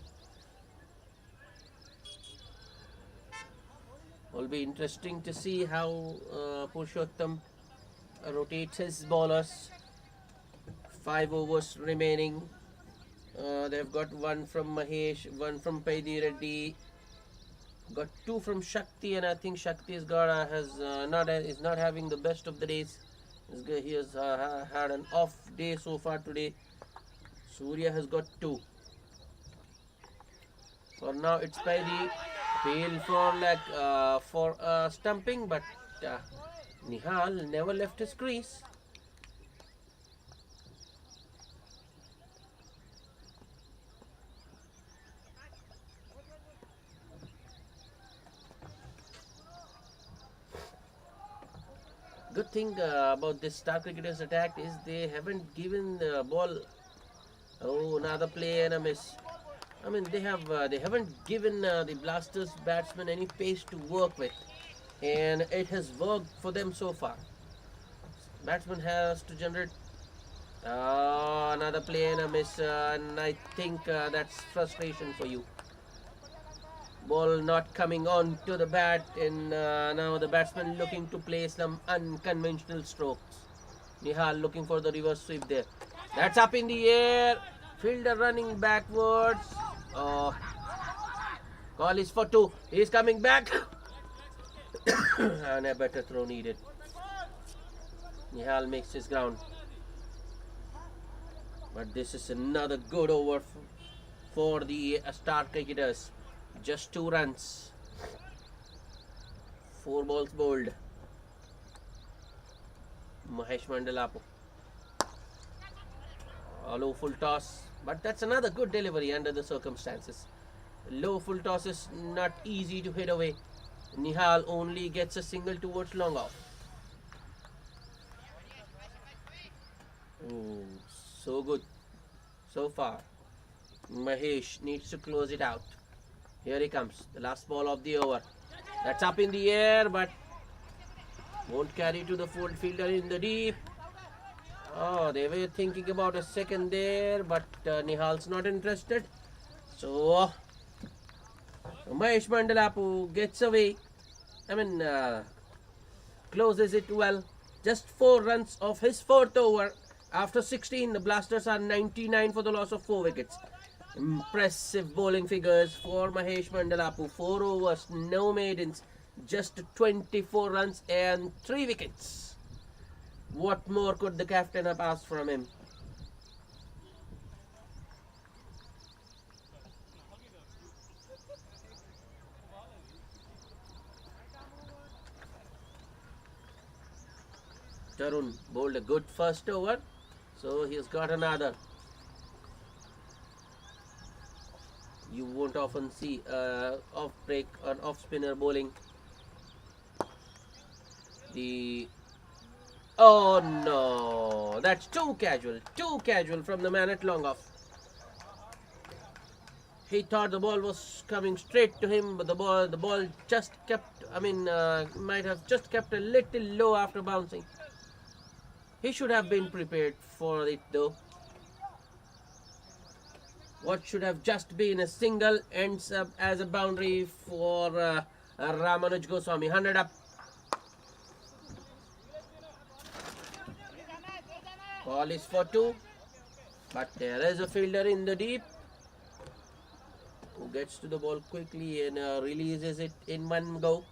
[SPEAKER 1] Will be interesting to see how Purushottam rotates his bowlers. 5 overs remaining. They've got 1 from Mahesh, 1 from Paidi Reddy, got 2 from Shakti, and I think Shakti is not having the best of the days. He has had an off day so far today. Surya has got 2. For now, it's Paidi. Fail for stumping, but Nihal never left his crease. Good thing about this Star Cricketers attack is they haven't given the ball. Oh, another play and a miss. I mean, they haven't given the Blasters batsmen any pace to work with, and it has worked for them so far. Batsman has to generate. Another play and a miss, and I think that's frustration for you. Ball not coming on to the bat, and now the batsman looking to play some unconventional strokes. Nihal looking for the reverse sweep there. That's up in the air. Fielder running backwards. Call is for 2. He's coming back. And a better throw needed. Nihal makes his ground. But this is another good over for the Star Cricketers. Just 2 runs. 4 balls bowled. Mahesh Mandalapu. A low full toss. But that's another good delivery under the circumstances. Low full toss is not easy to hit away. Nihal only gets a single towards long off. So good. So far. Mahesh needs to close it out. Here he comes. The last ball of the over. That's up in the air, but won't carry to the fielder in the deep. Oh, they were thinking about a second there, but Nihal's not interested. So, Mahesh Mandalapu gets away. Closes it well. Just 4 runs of his 4th over. After 16, the Blasters are 99 for the loss of 4 wickets. Impressive bowling figures for Mahesh Mandalapu. 4 overs, no maidens, just 24 runs and 3 wickets. What more could the captain have asked from him? Tarun bowled a good first over, so he's got another. You won't often see off break or off spinner bowling. Oh no, that's too casual from the man at long off. He thought the ball was coming straight to him, but the ball just kept, might have just kept a little low after bouncing. He should have been prepared for it though. What should have just been a single ends up as a boundary for Ramanuj Goswami. 100 up. Ball is for 2, but there is a fielder in the deep who gets to the ball quickly and releases it in one go.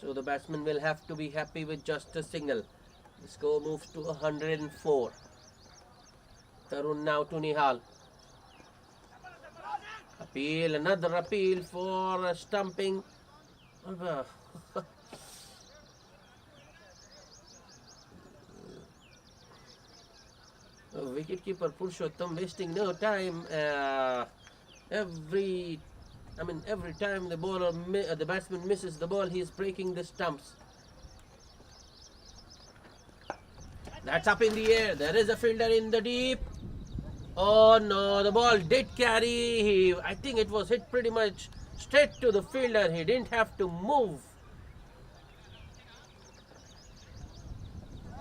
[SPEAKER 1] So the batsman will have to be happy with just a single. The score moves to 104. Tarun now to Nihal. Appeal, another appeal for stumping. Wicketkeeper Purushottam wasting no time. Every time the batsman misses the ball, he is breaking the stumps. That's up in the air. There is a fielder in the deep. Oh no, the ball did carry. I think it was hit pretty much straight to the fielder. He didn't have to move.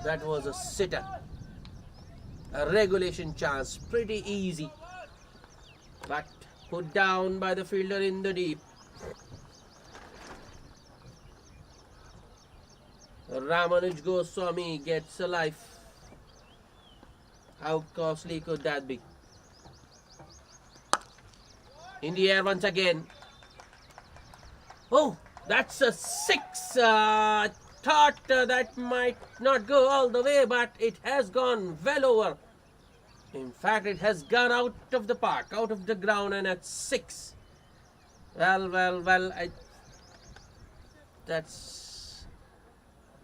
[SPEAKER 1] That was a sitter. A regulation chance. Pretty easy. But put down by the fielder in the deep. Ramanuj Goswami gets a life. How costly could that be? In the air once again. Oh, that's a 6. Thought that might not go all the way, but it has gone well over. In fact, it has gone out of the park, out of the ground, and at 6.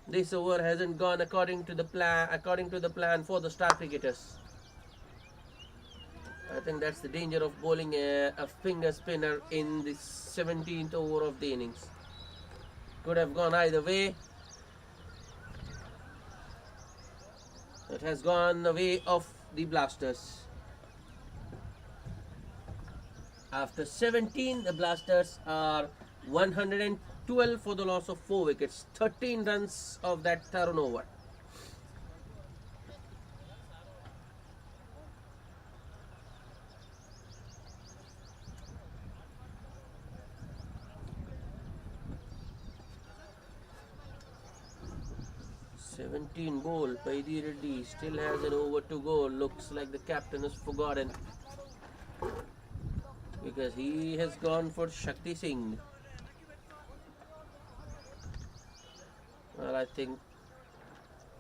[SPEAKER 1] This over hasn't gone according to the plan for the star cricketers. I think that's the danger of bowling a finger spinner in the 17th over of the innings. Could have gone either way. It has gone the way of the Blasters. After 17, the Blasters are 112 for the loss of 4 wickets. 13 runs of that Tarun over. Bowl. Paidi Reddy still has an over to go. Looks like the captain has forgotten, because he has gone for Shakti Singh. Well, I think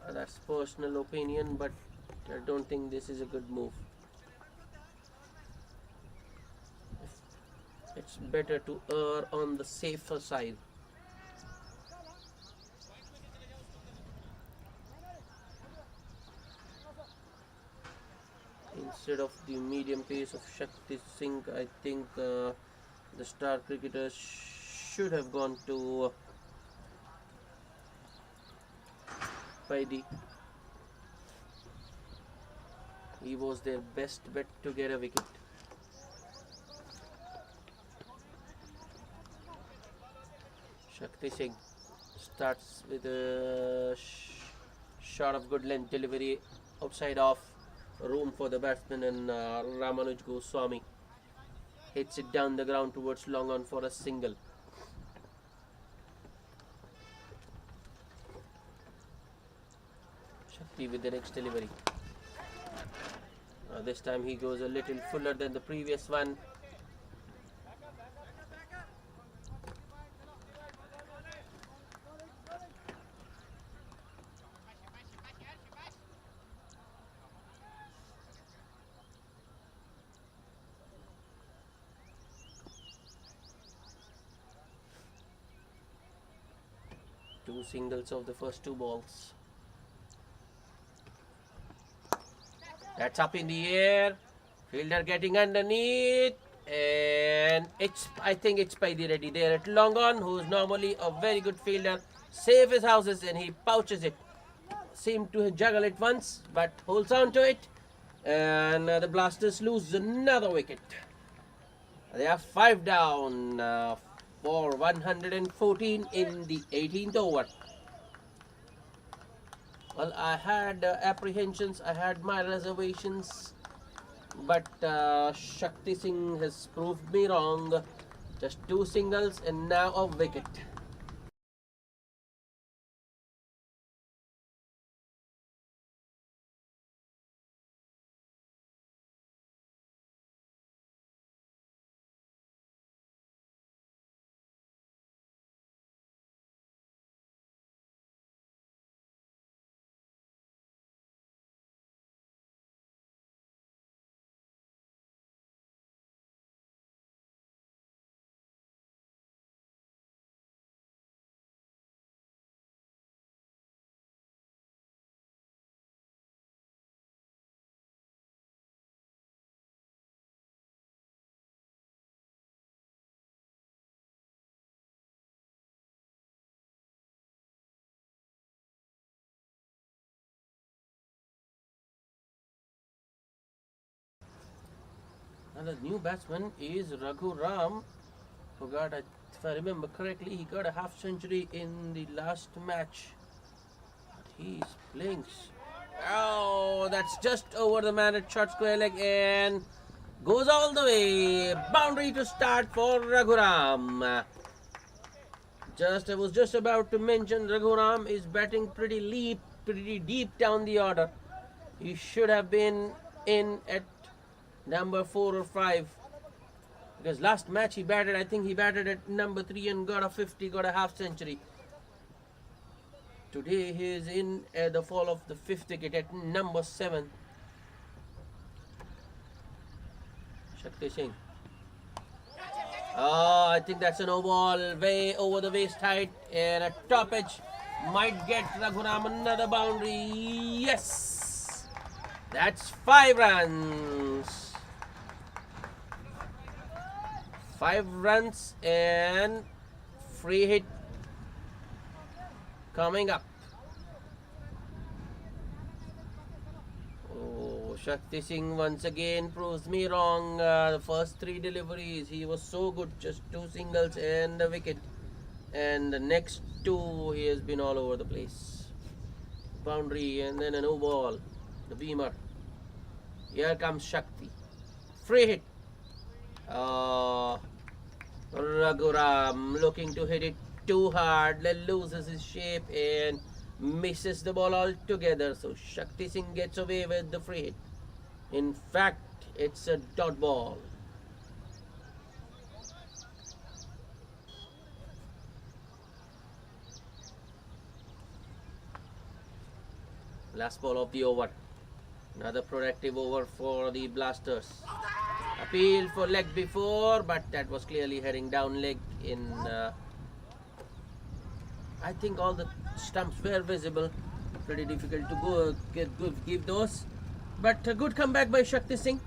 [SPEAKER 1] that's personal opinion, but I don't think this is a good move. It's better to err on the safer side. Instead of the medium pace of Shakti Singh, I think the star cricketers should have gone to Paidi. He was their best bet to get a wicket. Shakti Singh starts with a shot of good length delivery outside off. Room for the batsman, and Ramanuj Goswami hits it down the ground towards long on for a single. Shakti with the next delivery. This time he goes a little fuller than the previous one. Two singles of the first 2 balls. That's up in the air. Fielder getting underneath. And I think it's Paidi Reddy there at long on, who's normally a very good fielder. Safe as houses, and he pouches it. Seemed to juggle it once, but holds on to it. And the Blasters lose another wicket. They are 5 down for 114 in the 18th over. Well, I had apprehensions, I had my reservations, but Shakti Singh has proved me wrong. Just 2 singles and now a wicket. And the new batsman is Raghu Ram, who got, if I remember correctly, he got a half century in the last match. But he's playing. Oh, that's just over the man at short square leg and goes all the way. Boundary to start for Raghuram. I was just about to mention Raghuram is batting pretty deep down the order. He should have been in at number 4 or 5. Because last match he batted, I think he batted at number 3 and got a 50, got a half century. Today he is in at the fall of the 5th wicket at number 7. Shakti Singh. Oh, I think that's a no ball, way over the waist height and a top edge. Might get Raghuram another boundary. Yes! That's 5 runs. 5 runs and free hit coming up. Oh, Shakti Singh once again proves me wrong. The first 3 deliveries he was so good, just 2 singles and a wicket, and the next 2 he has been all over the place. Boundary and then a no ball, the beamer. Here comes Shakti, free hit. Raghuram looking to hit it too hard, then loses his shape and misses the ball altogether. So Shakti Singh gets away with the free hit. In fact, it's a dot ball. Last ball of the over. Another productive over for the Blasters. Appeal for leg before, but that was clearly heading down leg in. I think all the stumps were visible. Pretty difficult to give those. But a good comeback by Shakti Singh.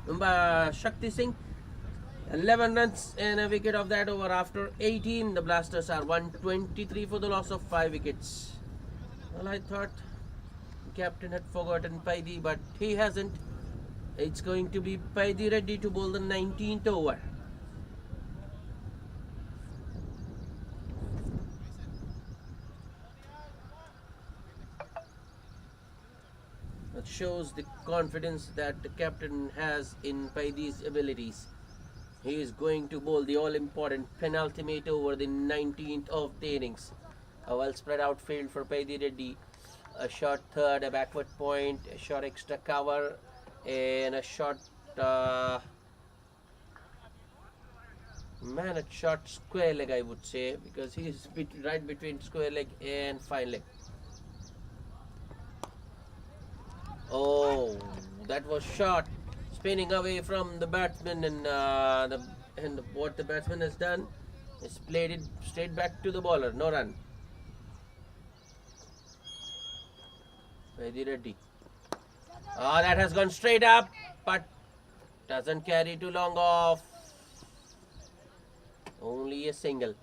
[SPEAKER 1] 11 runs and a wicket of that over after 18. The Blasters are 123 for the loss of 5 wickets. Well, I thought the captain had forgotten Paidi, but he hasn't. It's going to be Paidi Reddy to bowl the 19th over. That shows the confidence that the captain has in Paidi's abilities. He is going to bowl the all-important penultimate over, the 19th of the innings. A well spread out field for Paidi Reddy. A short third, a backward point, a short extra cover, and a short man at short square leg, I would say, because he is right between square leg and fine leg. Oh, that was short, spinning away from the batsman, and what the batsman has done is played it straight back to the bowler. No run. Paidi Reddy. That has gone straight up, but doesn't carry too long off. Only a single.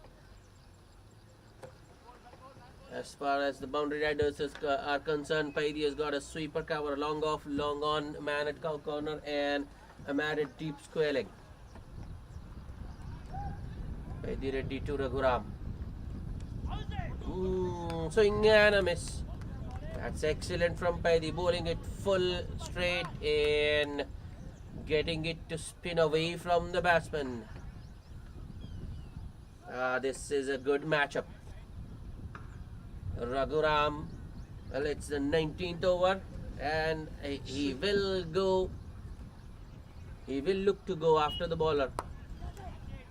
[SPEAKER 1] As far as the boundary riders are concerned, Paidi has got a sweeper cover, long off, long on, man at cow corner, and a man at deep square leg. Paidi ready to Raghuram. Swing and a miss. That's excellent from Paidi, bowling it full straight and getting it to spin away from the batsman. This is a good matchup. Raghuram, well, it's the 19th over, and he will go. He will look to go after the bowler.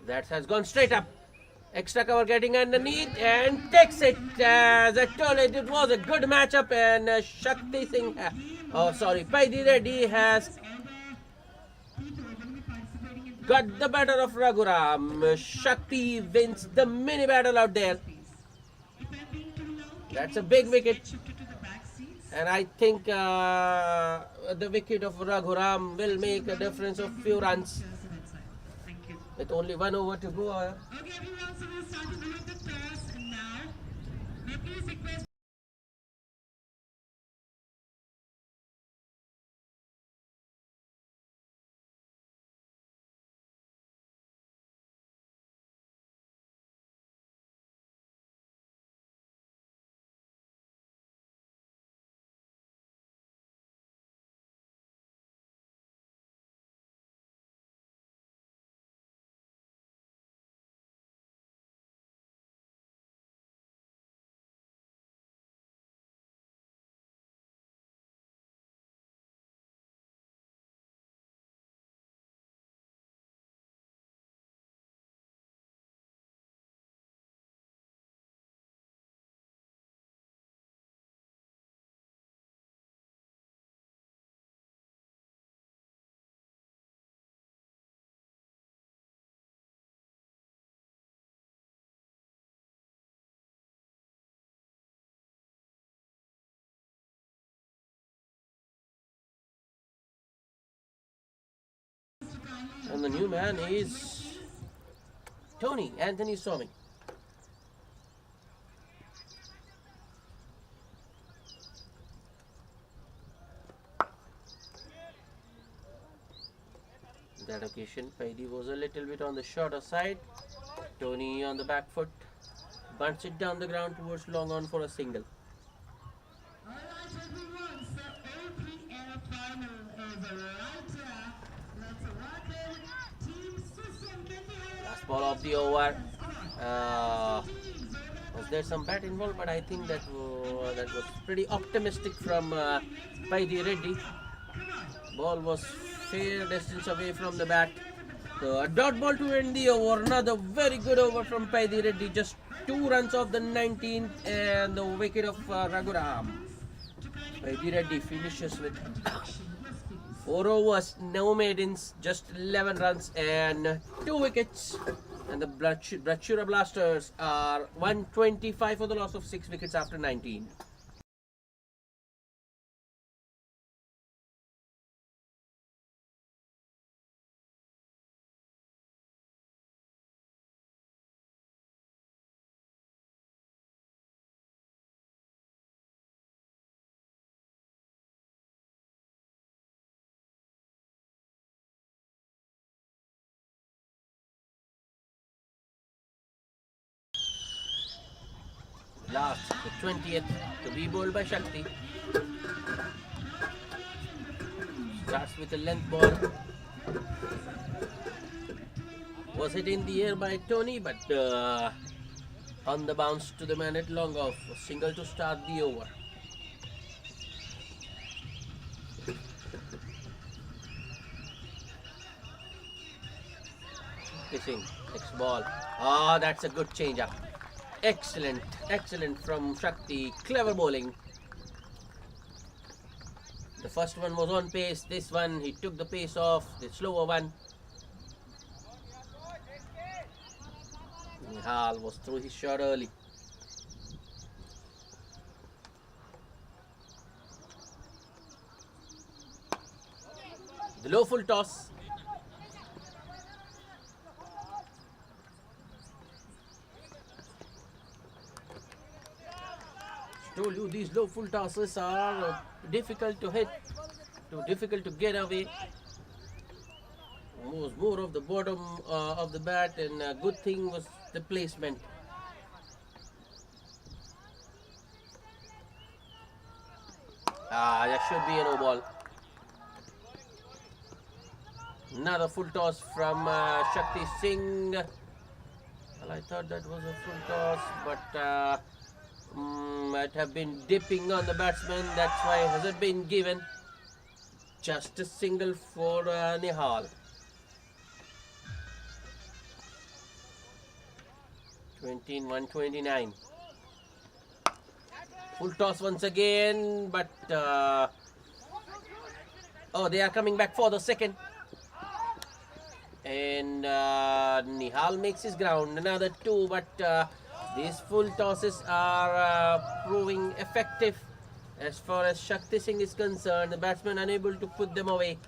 [SPEAKER 1] That has gone straight up. Extra cover getting underneath and takes it. As I told it, it was a good matchup, and Shakti Singh, Paidi Reddy has got the better of Raghuram. Shakti wins the mini battle out there. That's a big wicket, and I think the wicket of Raghuram will make a difference of few runs. With only 1 over to go.
[SPEAKER 2] Okay, everyone, so we'll start to look the toss now. May I please request
[SPEAKER 1] And the new man is Tony Anthony Stormy. That occasion, Paidi was a little bit on the shorter side. Tony on the back foot, bunts it down the ground towards long on for a single.
[SPEAKER 2] Alright, everyone, so APL final is right here. Let's welcome Team System. Can we have
[SPEAKER 1] Last ball of the over. Was there some bat involved? But I think that was pretty optimistic from Paidi Reddy. Ball was fair distance away from the bat. So a dot ball to end the over. Another very good over from Paidi Reddy. Just 2 runs off the 19th and the wicket of Raghuram. Paidi Reddy finishes with 4 overs, no maidens, just 11 runs and 2 wickets. And the Brachyura Blasters are 125 for the loss of 6 wickets after 19. Last, the 20th, to be bowled by Shakti. Starts with a length ball. Was hit in the air by Tony, but on the bounce to the man at long off. A single to start the over. Kissing, next ball. That's a good change up. Excellent, excellent from Shakti. Clever bowling. The first one was on pace. This one, he took the pace off. The slower one. Nihal was through his shot early. The low full toss. Told you these low full tosses are difficult to hit, too difficult to get away. Was more of the bottom of the bat, and a good thing was the placement. That should be a no ball. Another full toss from Shakti Singh. Well, I thought that was a full toss, but might have been dipping on the batsman. That's why it hasn't been given. Just a single for Nihal. 21-29. Full toss once again, but oh, they are coming back for the second. And Nihal makes his ground. Another two, but these full tosses are proving effective as far as Shakti Singh is concerned. The batsman unable to put them away.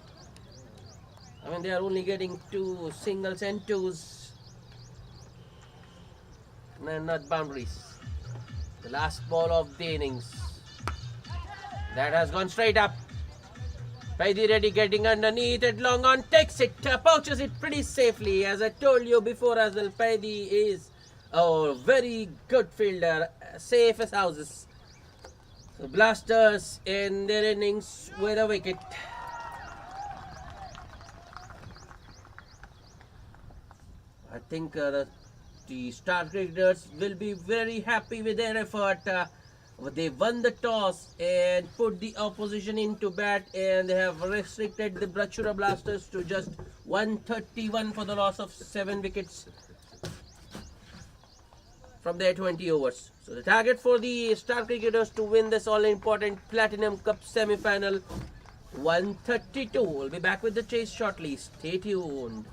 [SPEAKER 1] I mean, they are only getting two singles and twos, and not boundaries. The last ball of the innings. That has gone straight up. Paidi Reddy getting underneath it. Long on takes it, pouches it pretty safely. As I told you before as well, Paidi is a very good fielder, safe as houses. The Blasters in their innings with a wicket. I think the Star Cricketers will be very happy with their effort. They won the toss and put the opposition into bat, and they have restricted the Brachyura Blasters to just 131 for the loss of 7 wickets from their 20 overs. So the target for the Star Cricketers to win this all-important Platinum Cup semi-final, 132. We'll be back with the chase shortly. Stay tuned.